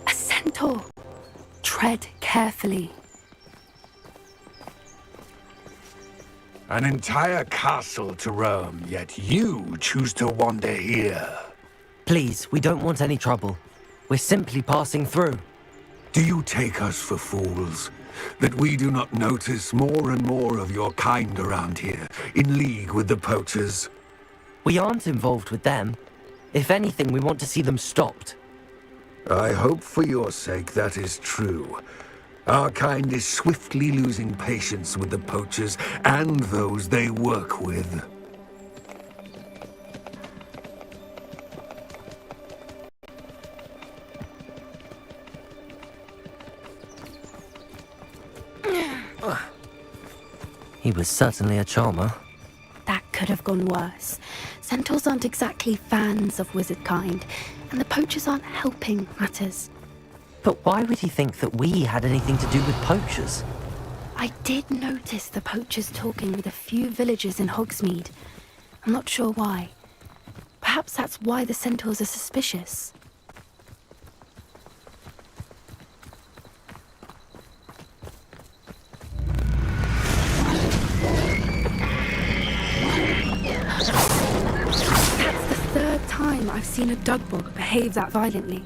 A centaur. Tread carefully. An entire castle to roam, yet you choose to wander here. Please, we don't want any trouble. We're simply passing through. Do you take us for fools? That we do not notice more and more of your kind around here, in league with the poachers? We aren't involved with them. If anything, we want to see them stopped. I hope for your sake that is true. Our kind is swiftly losing patience with the poachers and those they work with. He was certainly a charmer. That could have gone worse. Centaurs aren't exactly fans of wizard kind, and the poachers aren't helping matters. But why would he think that we had anything to do with poachers? I did notice the poachers talking with a few villagers in Hogsmeade. I'm not sure why. Perhaps that's why the centaurs are suspicious. That's the third time I've seen a dugbog behave that violently.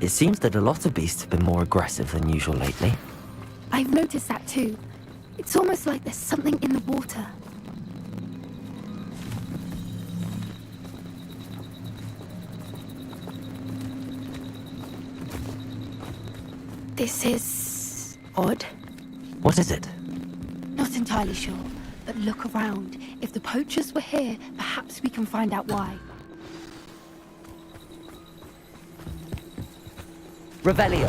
It seems that a lot of beasts have been more aggressive than usual lately. I've noticed that too. It's almost like there's something in the water. This is odd. What is it? Not entirely sure, but look around. If the poachers were here, perhaps we can find out why. Revelio.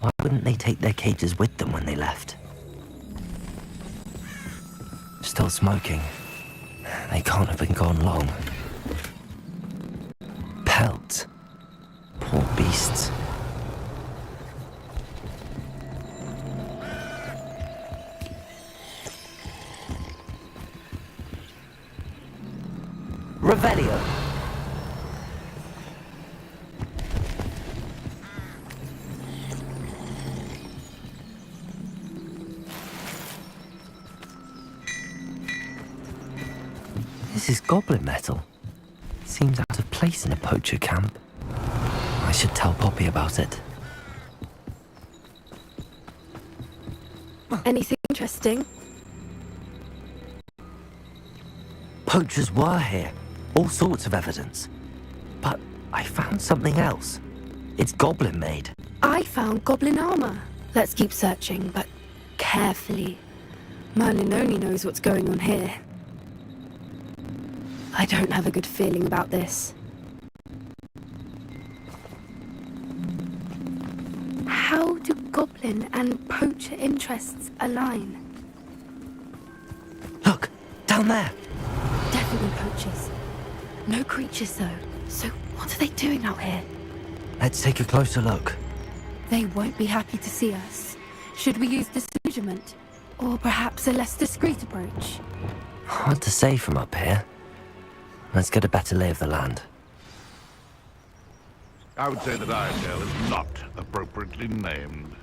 Why wouldn't they take their cages with them when they left? Still smoking. They can't have been gone long. Pelt. Poor beasts. Revelio. This is goblin metal. Seems out of place in a poacher camp. I should tell Poppy about it. Anything interesting? Poachers were here. All sorts of evidence. But I found something else. It's goblin made. I found goblin armor. Let's keep searching, but carefully. Merlin only knows what's going on here. I don't have a good feeling about this. How do goblin and poacher interests align? Look, down there. Definitely poachers. No creatures though. So what are they doing out here? Let's take a closer look. They won't be happy to see us. Should we use disillusionment? Or perhaps a less discreet approach? Hard to say from up here. Let's get a better lay of the land. I would say that Iredale is not appropriately named.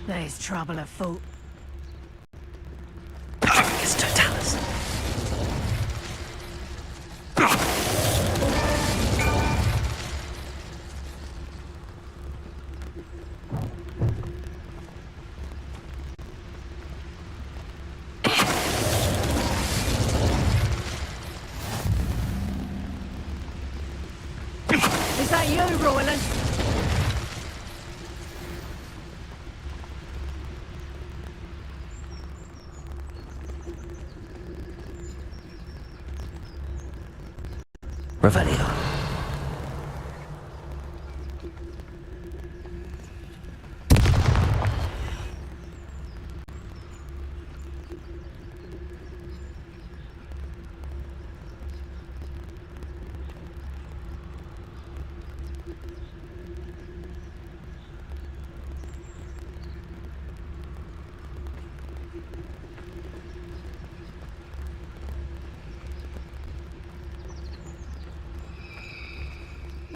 There's trouble afoot. It's Totalis. Is that you, Roland? Revelio.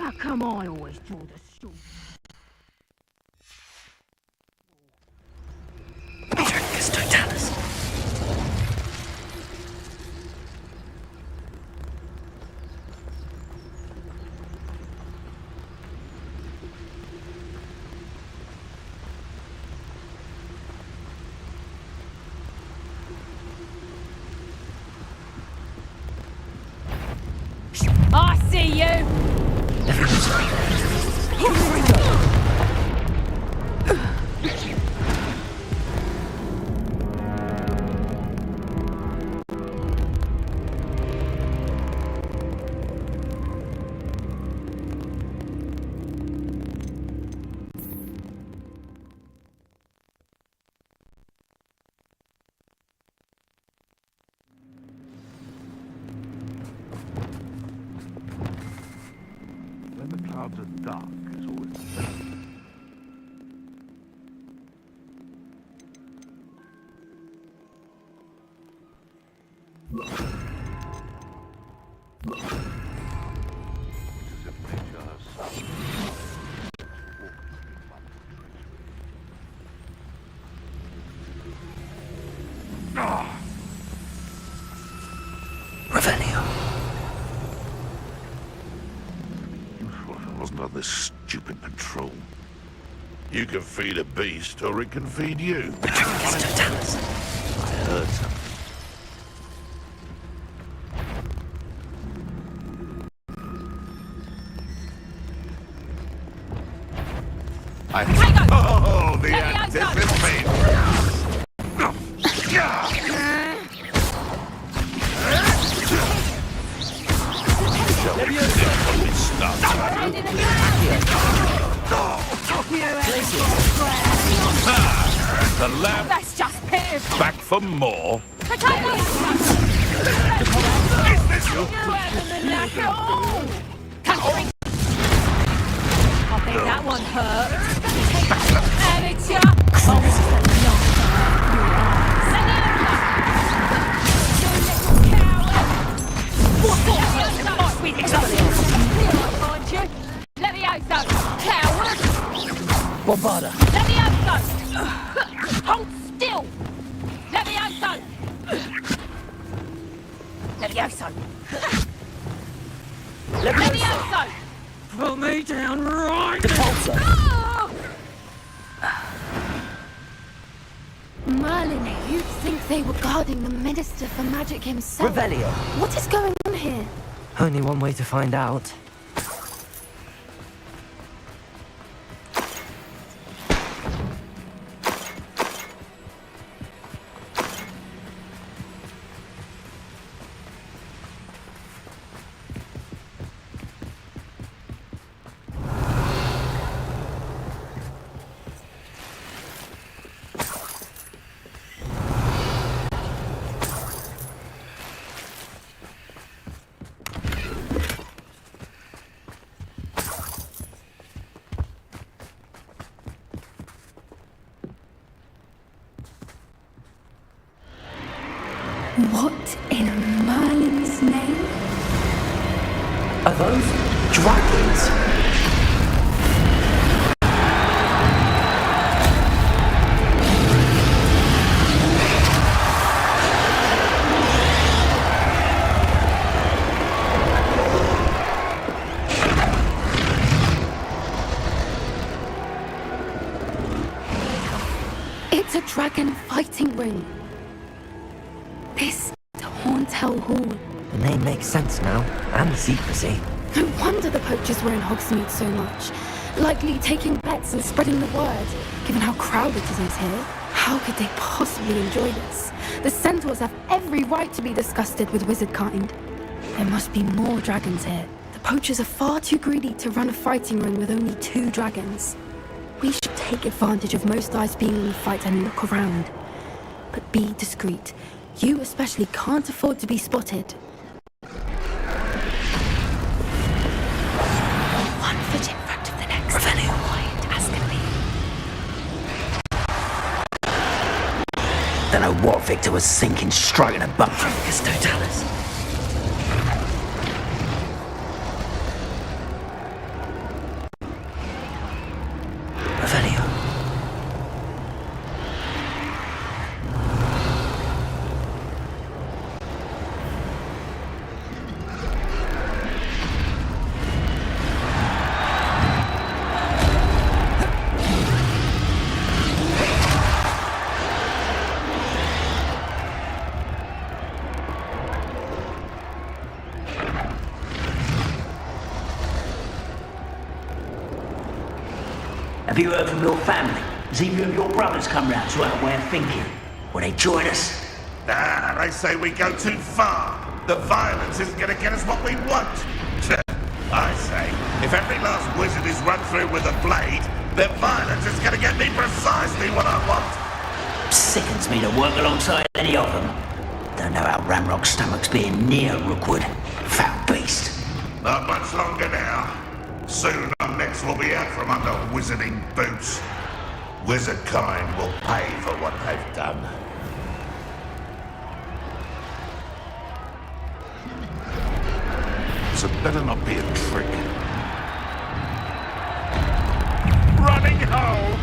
How come I always draw the short? Patricus Totalis. I see you! When the clouds are dark, it's always the best. Revelio. Useful if I wasn't on this stupid patrol. You can feed a beast, or it can feed you. Patricus Totalis. I heard something. Oh, the anticipation! The lamp. That's just pitiful! Back for more. I think that one hurt. And it's ya! Let me out, though! Coward! Bombarda. Let me out, though! Hold still! Let me out, though! Let me out, son! Let me out, son! Put me down right now! Merlin, you'd think they were guarding the Minister for Magic himself. Revelio. What is going on here? Only one way to find out. What in Merlin's name? Are those dragons? It's a dragon fighting ring. This is Horntail Hall. The name makes sense now, and the secrecy. No wonder the poachers were in Hogsmeade so much. Likely taking bets and spreading the word, given how crowded it is here. How could they possibly enjoy this? The centaurs have every right to be disgusted with wizard kind. There must be more dragons here. The poachers are far too greedy to run a fighting ring with only 2 dragons. We should take advantage of most eyes being on the fight and look around. But be discreet. You especially can't afford to be spotted. One foot in front of the next. Revelio. Quiet as can be. Don't know what Victor was thinking, striking a butt from Patricus Totalis. Revelio. Have you heard from your family? Has either of your brothers come round to our way of thinking? Will they join us? Nah, they say we go too far. The violence isn't going to get us what we want. I say, if every last wizard is run through with a blade, then violence is going to get me precisely what I want. Sickens me to work alongside any of them. Don't know how Ramrock's stomach's being near Rookwood. Foul beast. Not much longer now. Soon our necks will be out from under wizarding boots. Wizard kind will pay for what they've done. So it better not be a trick. Running home!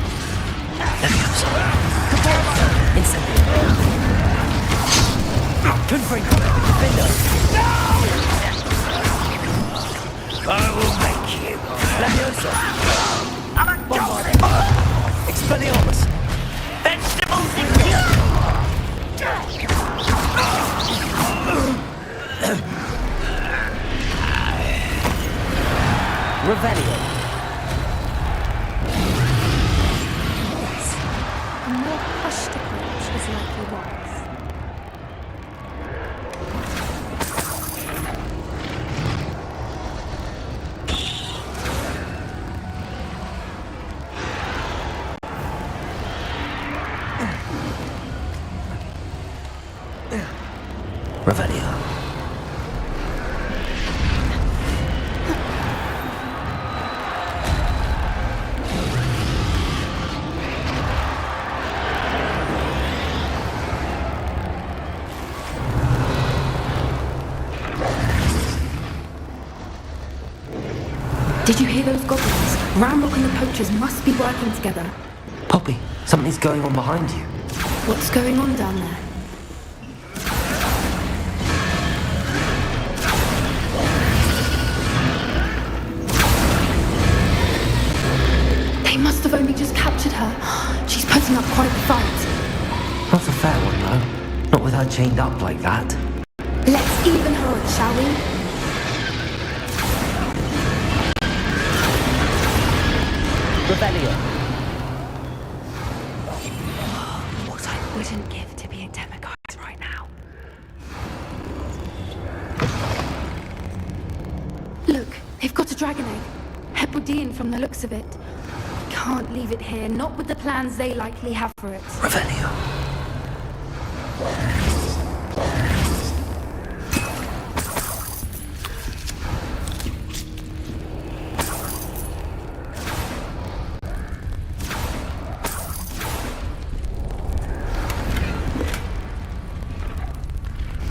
I will make you. Leviosa. Expelliarmus. Revelio. Yes. A more hushed approach is likely wise. Revelio. Did you hear those goblins? Ramrock and the poachers must be working together. Poppy, something's going on behind you. What's going on down there? They must have only just captured her. She's putting up quite the fight. Not a fair one, though. Not with her chained up like that. Let's even her odds, shall we? Revelio. What I wouldn't give to be a demigod right now. Look, they've got a dragon egg. Hebridean from the looks of it. Can't leave it here, not with the plans they likely have for it. Revelio.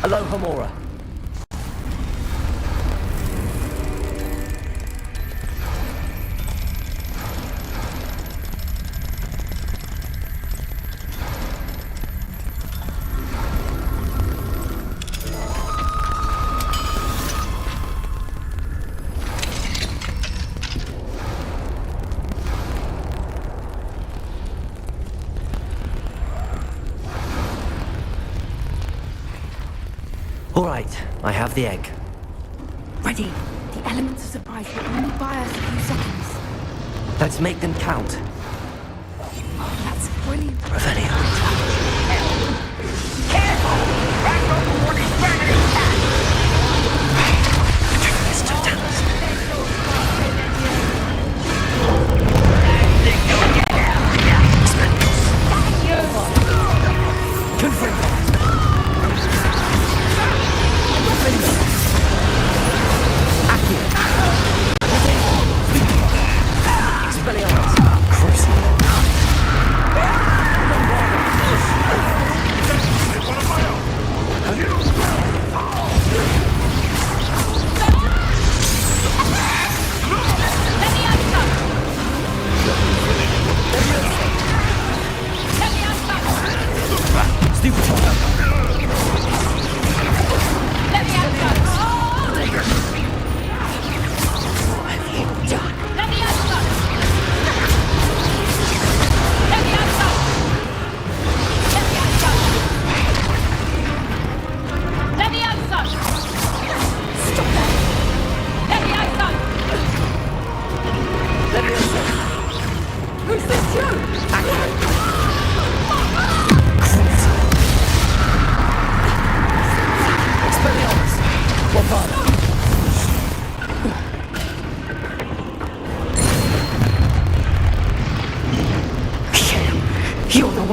Hello, Homora. All right, I have the egg. Ready. The elements of surprise will only buy us a few seconds. Let's make them count. Oh, that's brilliant. Revelio.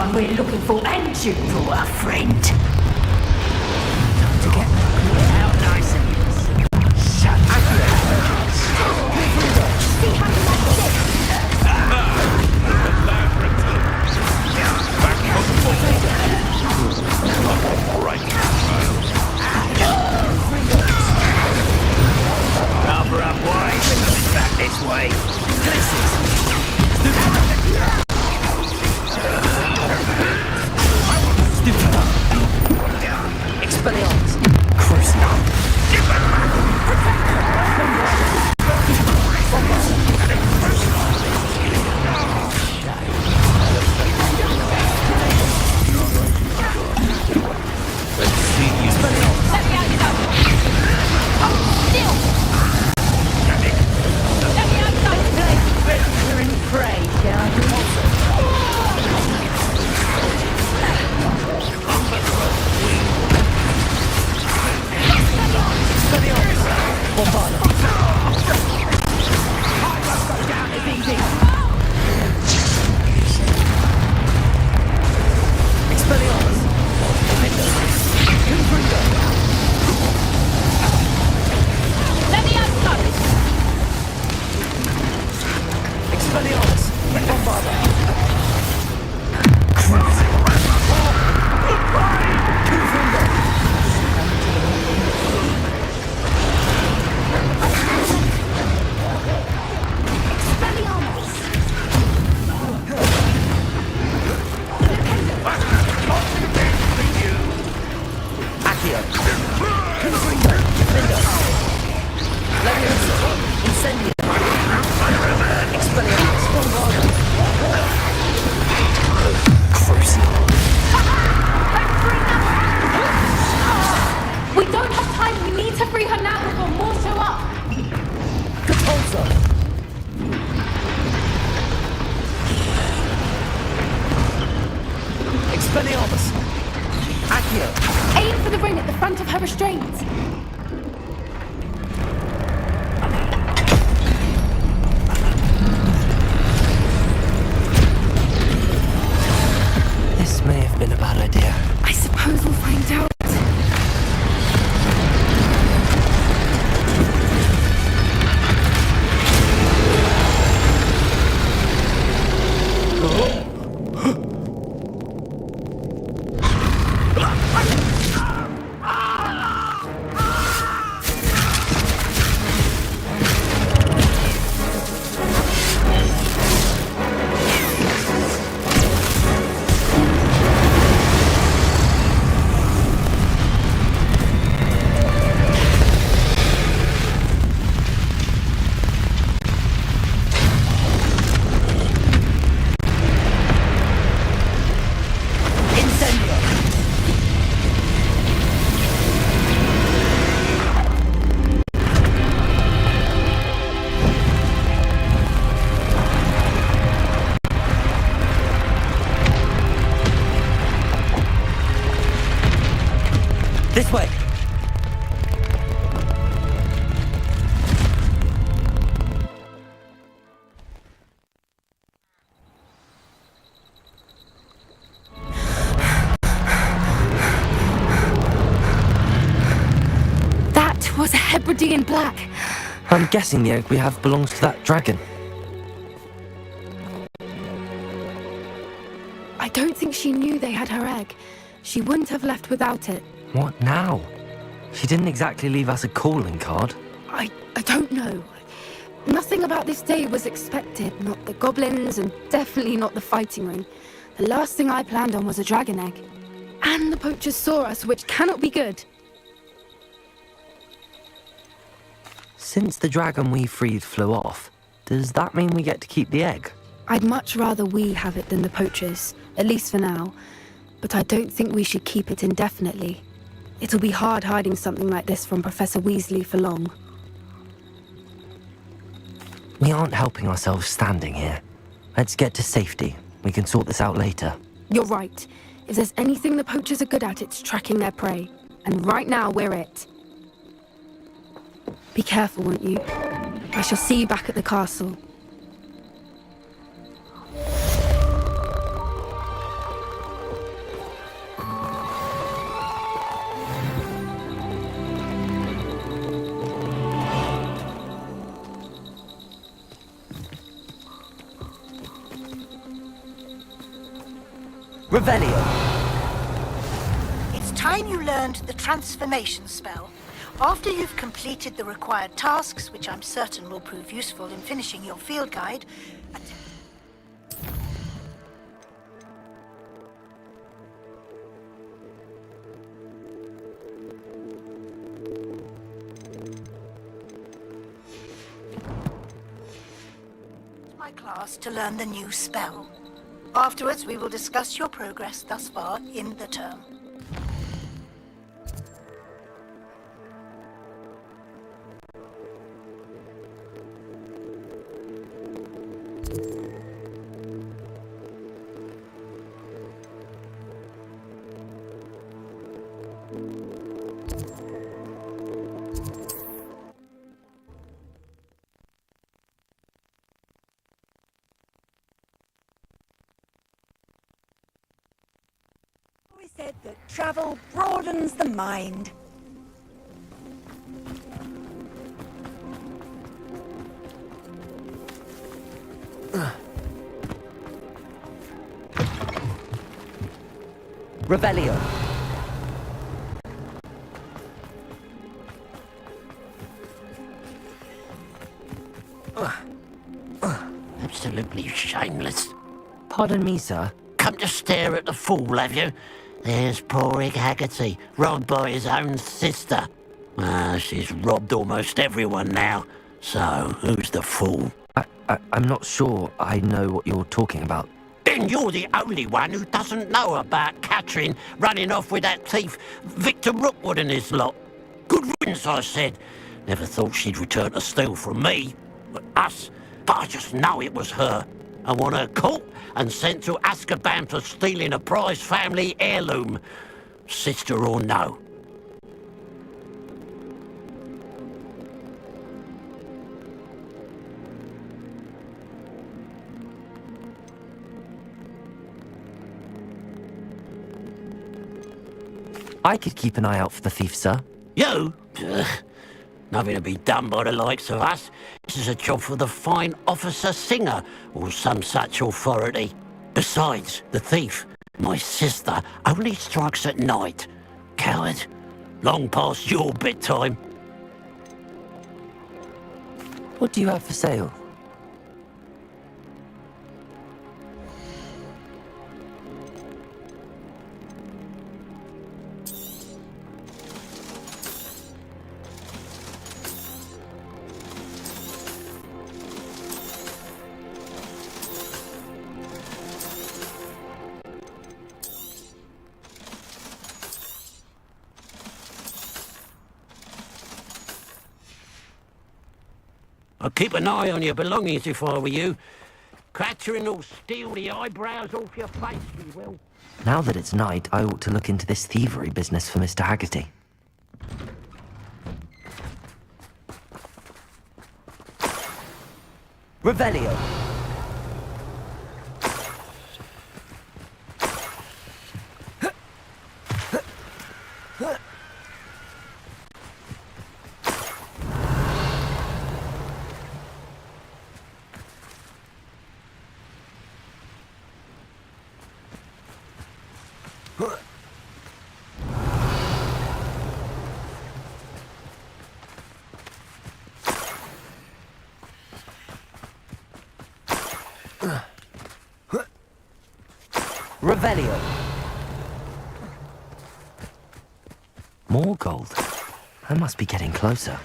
one we're looking for, and you for a friend. To get out nice and easy. Shut up. See how you like this? Right. Cover up wide. Coming back this way. Expelliarmus. Crucible. We don't have time. We need to free her now before more show up. Expelliarmus! Accio! Aim for the ring at the front of her restraints. This may have been a bad idea. I suppose we'll find out. This way! That was a Hebridean black. I'm guessing the egg we have belongs to that dragon. I don't think she knew they had her egg. She wouldn't have left without it. What now? She didn't exactly leave us a calling card. I don't know. Nothing about this day was expected. Not the goblins, and definitely not the fighting ring. The last thing I planned on was a dragon egg. And the poachers saw us, which cannot be good. Since the dragon we freed flew off, does that mean we get to keep the egg? I'd much rather we have it than the poachers, at least for now. But I don't think we should keep it indefinitely. It'll be hard hiding something like this from Professor Weasley for long. We aren't helping ourselves standing here. Let's get to safety. We can sort this out later. You're right. If there's anything the poachers are good at, it's tracking their prey. And right now, we're it. Be careful, won't you? I shall see you back at the castle. Revelio. It's time you learned the transformation spell. After you've completed the required tasks, which I'm certain will prove useful in finishing your field guide, my class to learn the new spell. Afterwards, we will discuss your progress thus far in the term. We said that travel broadens the mind. Revelio. Absolutely shameless. Pardon me, sir. Come to stare at the fool, have you? There's poor Egg Haggerty, robbed by his own sister. She's robbed almost everyone now. So, who's the fool? I'm not sure I know what you're talking about. Then you're the only one who doesn't know about Catherine running off with that thief, Victor Rookwood and his lot. Good riddance, I said. Never thought she'd return to steal from me, us, but I just know it was her. I want her caught and sent to Azkaban for stealing a prized family heirloom. Sister or no. I could keep an eye out for the thief, sir. You? Ugh. Nothing to be done by the likes of us. This is a job for the fine officer Singer, or some such authority. Besides, the thief, my sister, only strikes at night. Coward. Long past your bedtime. What do you have for sale? I'd keep an eye on your belongings if I were you. Catherine will steal the eyebrows off your face, she will. Now that it's night, I ought to look into this thievery business for Mr. Haggerty. Revelio. Revelio. More gold. I must be getting closer.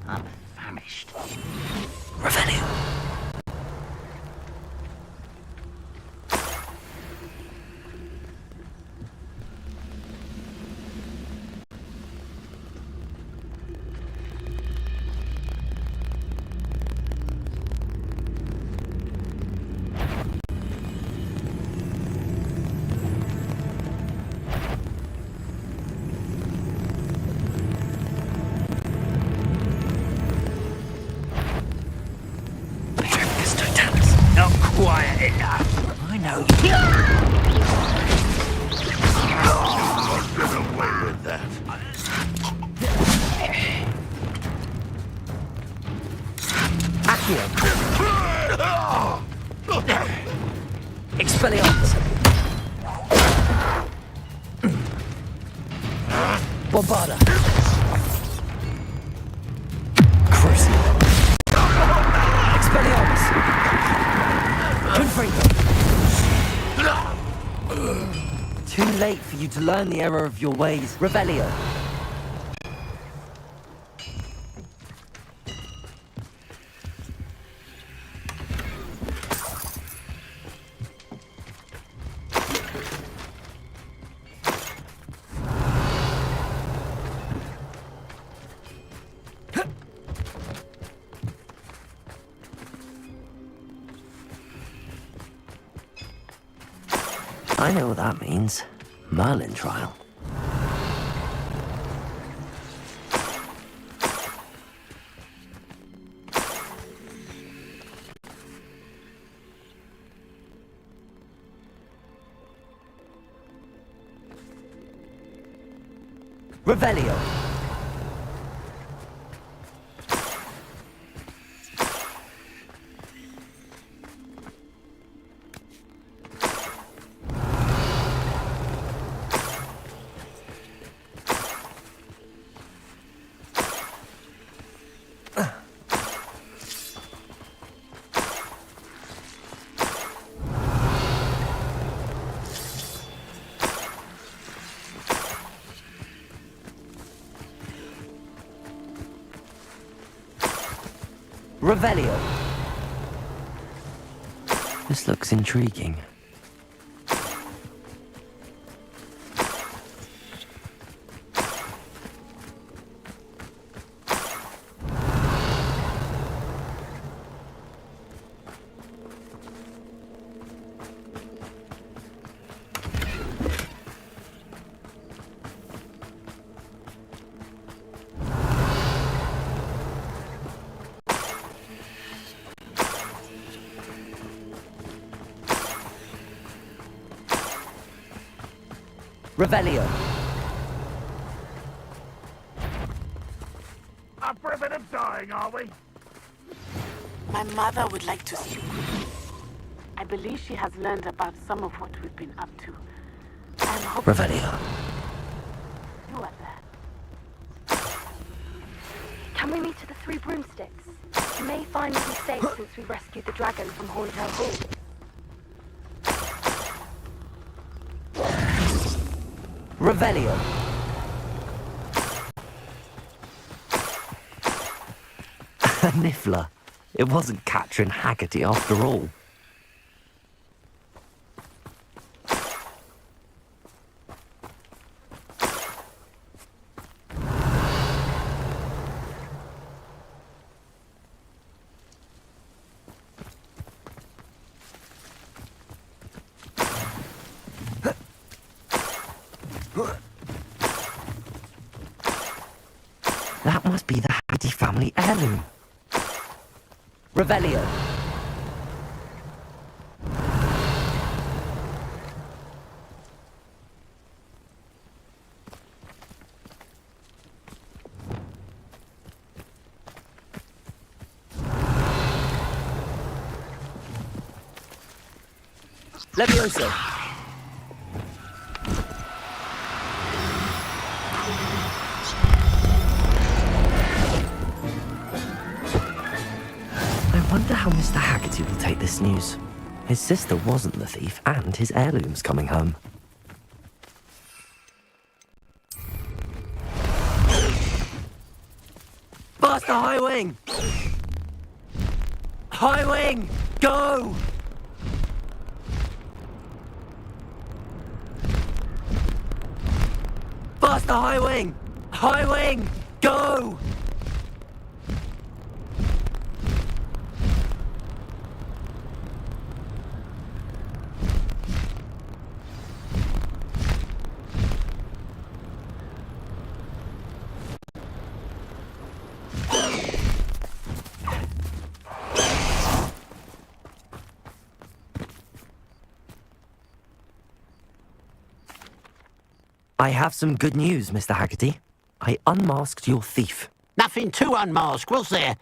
I'm famished. Revelio. Not quiet enough. I know you. I'll get away with that. Requiem. Expelliarmus. Bombarda. Crucible. Expelliarmus. Confringo. Too late for you to learn the error of your ways. Revelio. I know what that means. Merlin trial. Revelio. Revelio. This looks intriguing. Revelio. A bit of dying, are we? My mother would like to see you. I believe she has learned about some of what we've been up to. I'm hoping Revelio. you are there. Can we meet at the Three Broomsticks? We may finally be safe since we rescued the dragon from Horntail Hall. Revelio. Niffler. It wasn't Catherine Haggerty after all. That must be the Haggerty family heirloom. Revelio. Levioso. I wonder how Mr. Haggerty will take this news. His sister wasn't the thief, and his heirloom's coming home. Faster, High Wing! High Wing, go! Faster, High Wing! High Wing, go! I have some good news, Mr. Haggerty. I unmasked your thief. Nothing to unmask, was there?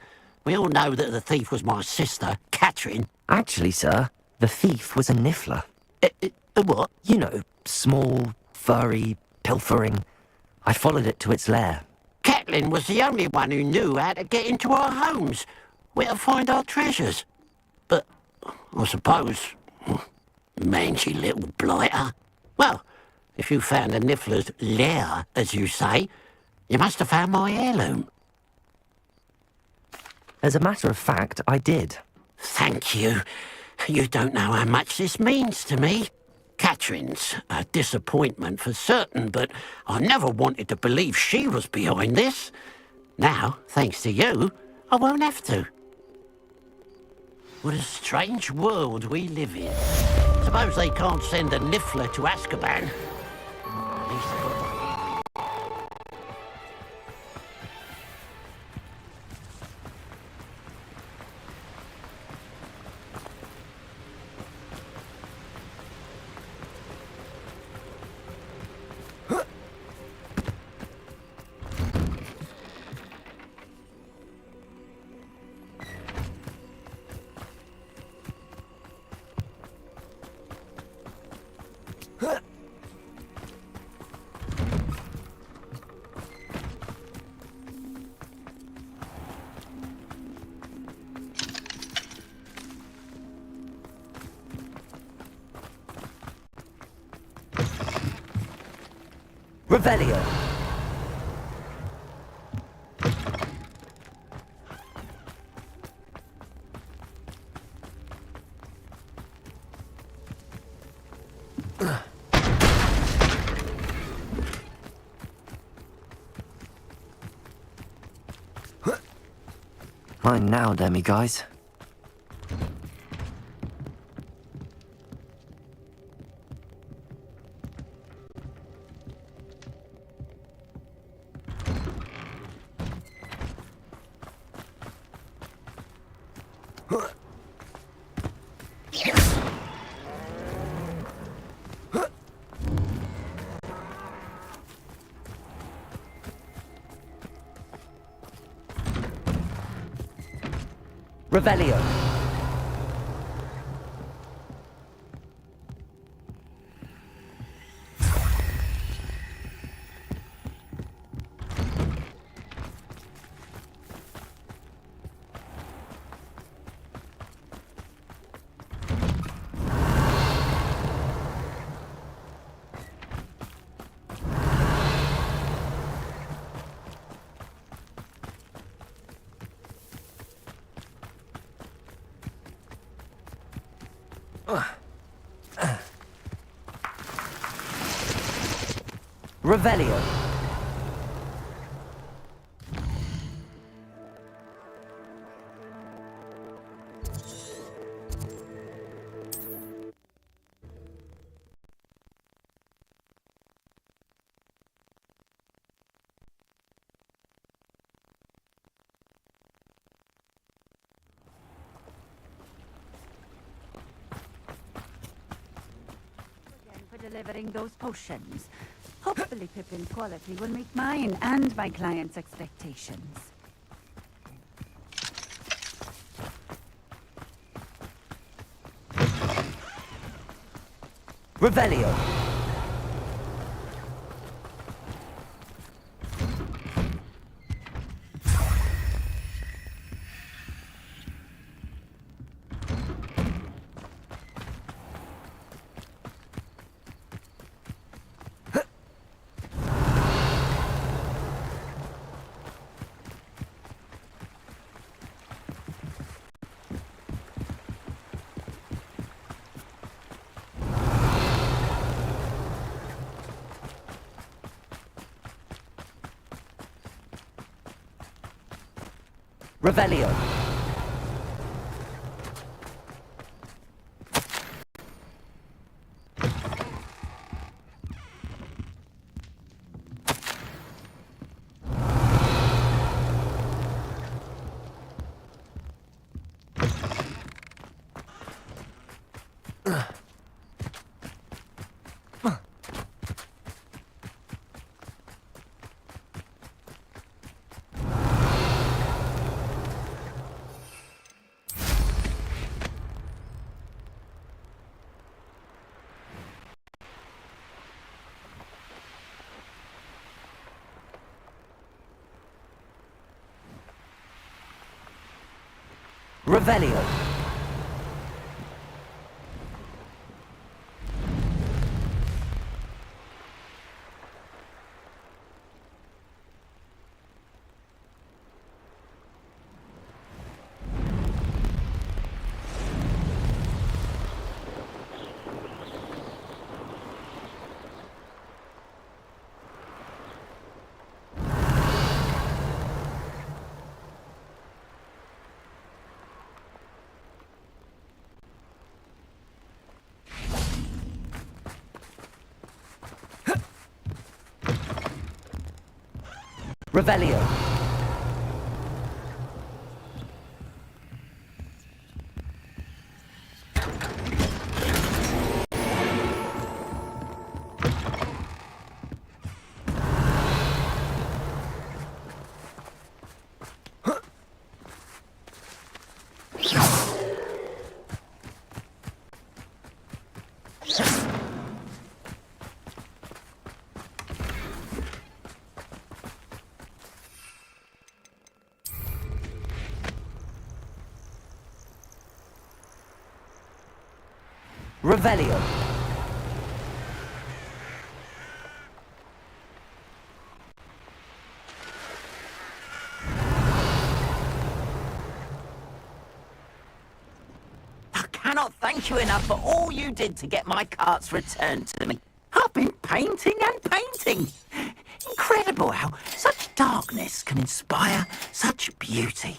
We all know that the thief was my sister, Catherine. Actually, sir, the thief was a niffler. A what? You know, small, furry, pilfering. I followed it to its lair. Catelyn was the only one who knew how to get into our homes, where to find our treasures. But, I suppose, mangy little blighter. Well, if you found the niffler's lair, as you say, you must have found my heirloom. As a matter of fact, I did. Thank you. You don't know how much this means to me. Catherine's a disappointment for certain, but I never wanted to believe she was behind this. Now, thanks to you, I won't have to. What a strange world we live in. Suppose they can't send a niffler to Azkaban. At least they've got my Revelio. Mine now, demi-guys. Revelio. Revelio. For delivering those potions. Hopefully Pippin's quality will meet mine and my client's expectations. Revelio. Revelio. Revelio. Revelio. Revelio. I cannot thank you enough for all you did to get my carts returned to me. I've been painting and painting. Incredible how such darkness can inspire such beauty.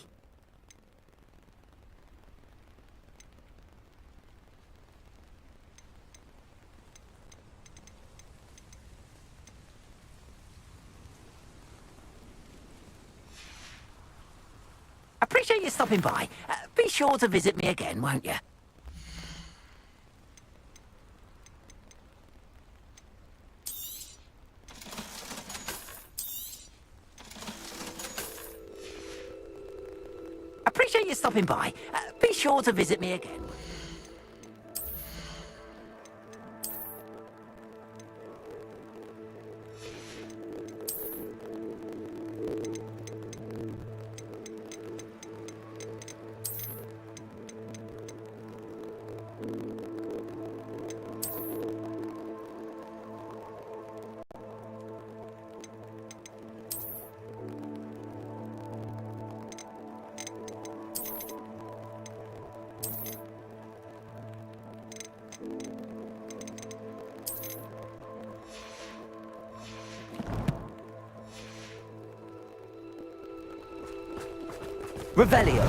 Appreciate you stopping by. Be sure to visit me again, won't you? Appreciate you stopping by. Be sure to visit me again. Revelio.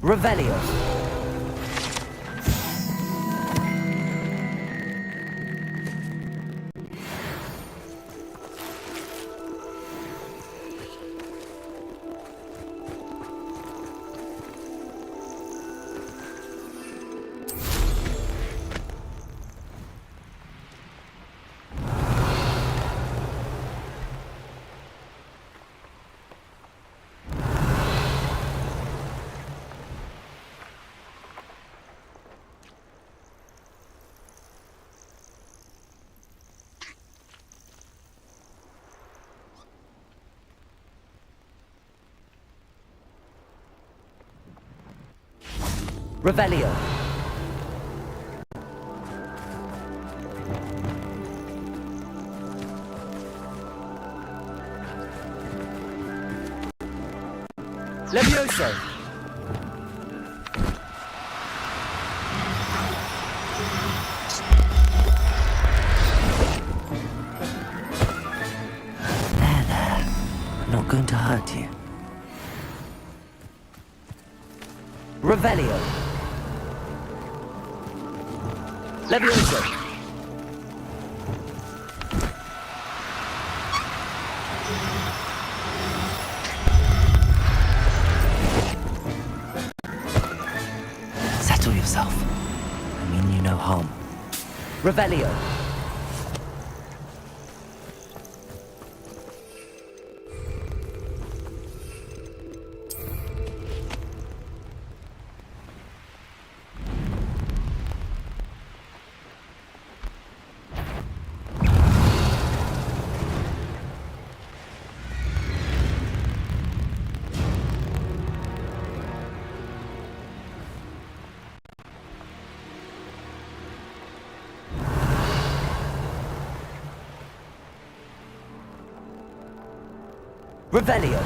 Revelio. Revelio. Levioso. There. Not going to hurt you. Revelio. Levioso! Settle yourself. I mean you no harm. Revelio! Revelio!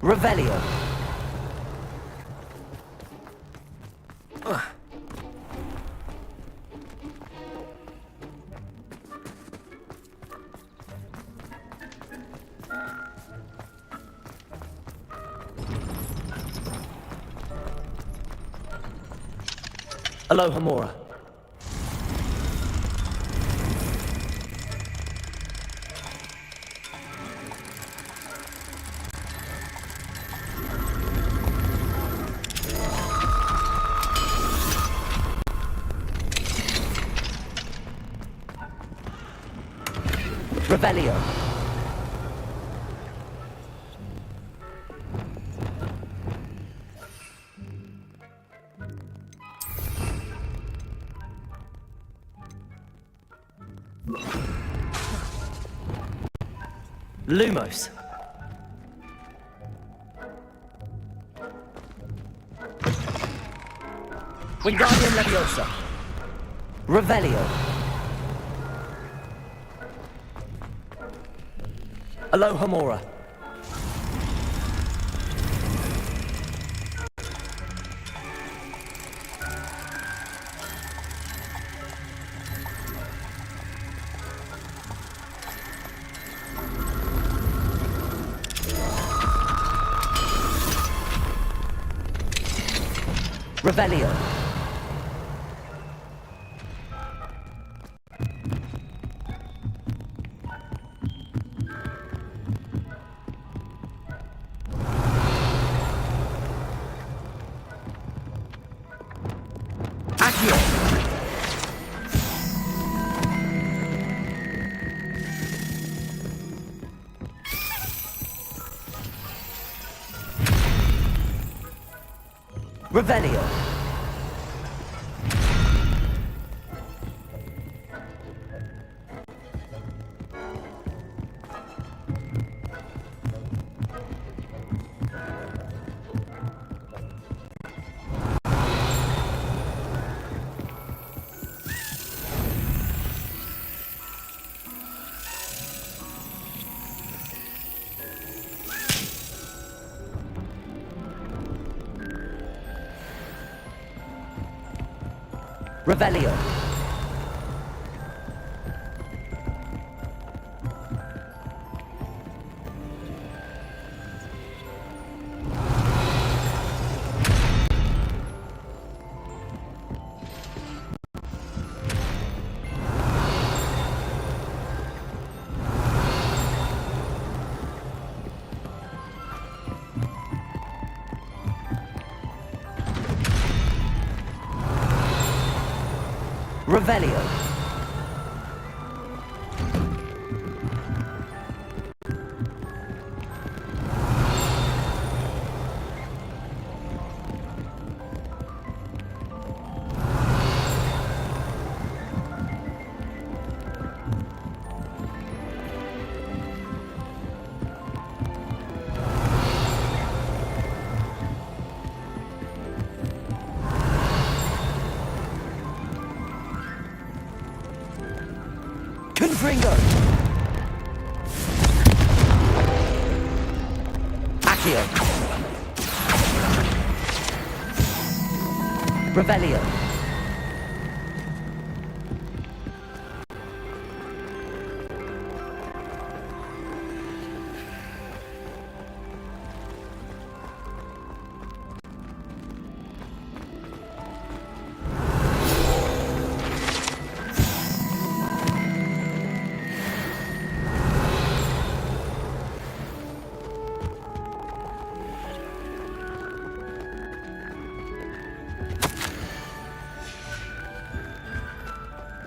Revelio! Aloha Mora. Revelio. Lumos. Wingardium Leviosa. Revelio. Aloha Mora. Revelio. Accio. Revelio. Revelio. Revelio. Confringo. Accio. Revelio.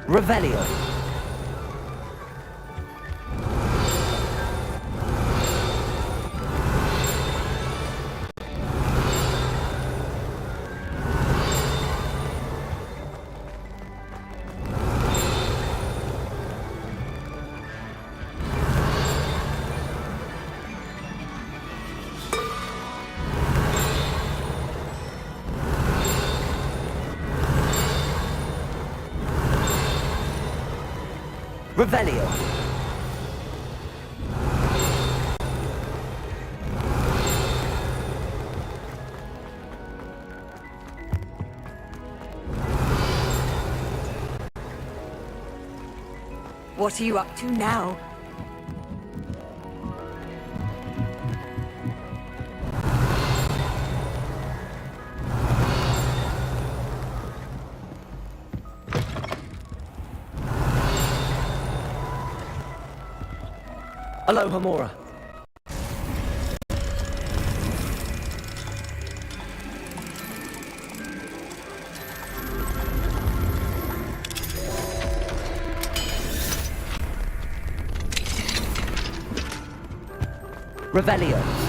Revelio. Revelio. What are you up to now? Aloha Mora. Revelio.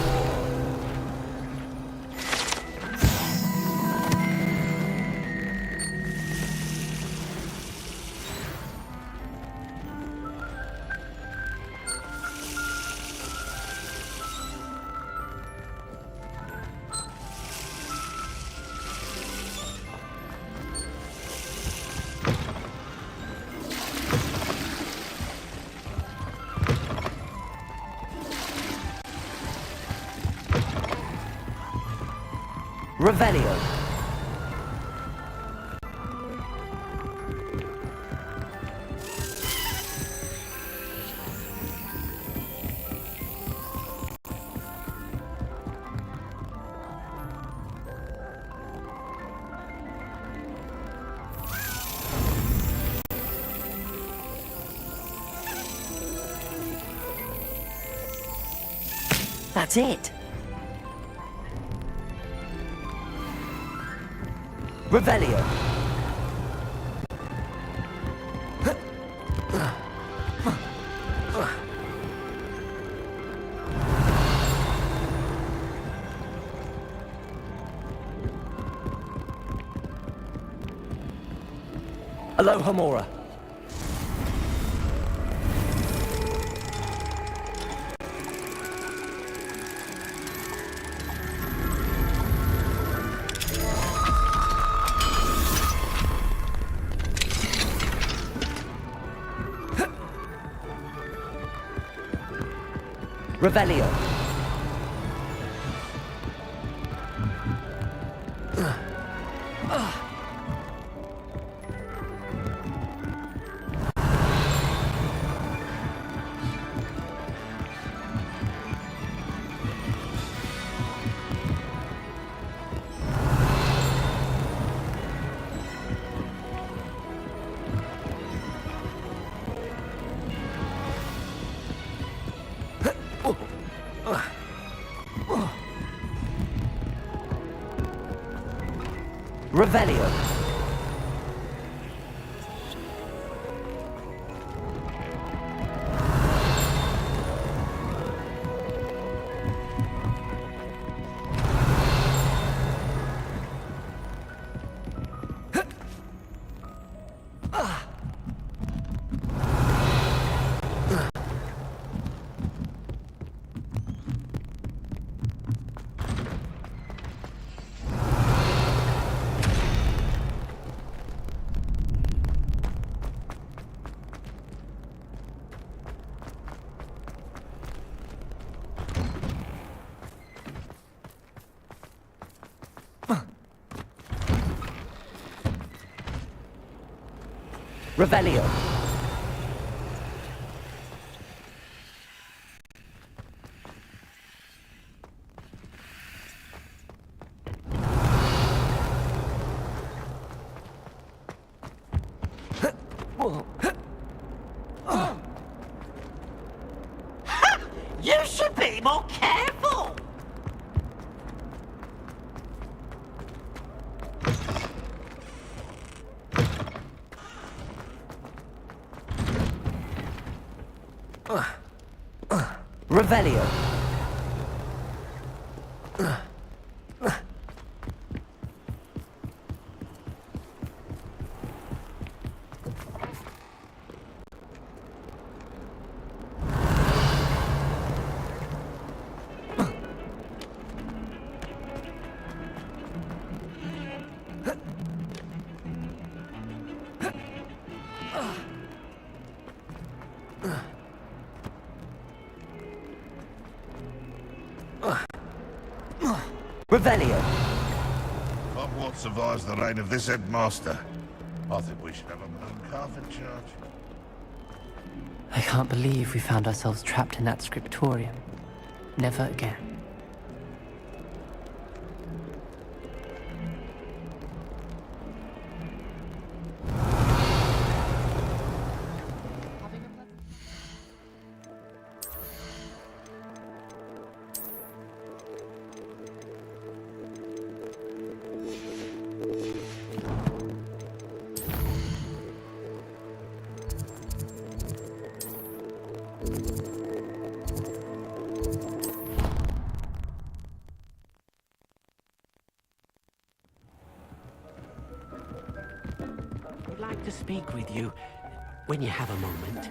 Revelio. That's it. Revelio. Aloha Mora. Revelio. Revelio. Revelio. You should be more careful! Revelio. Revelio. Hogwart survives the reign of this headmaster. I think we should have a moon calf in charge. I can't believe we found ourselves trapped in that scriptorium. Never again. I'd like to speak with you when you have a moment.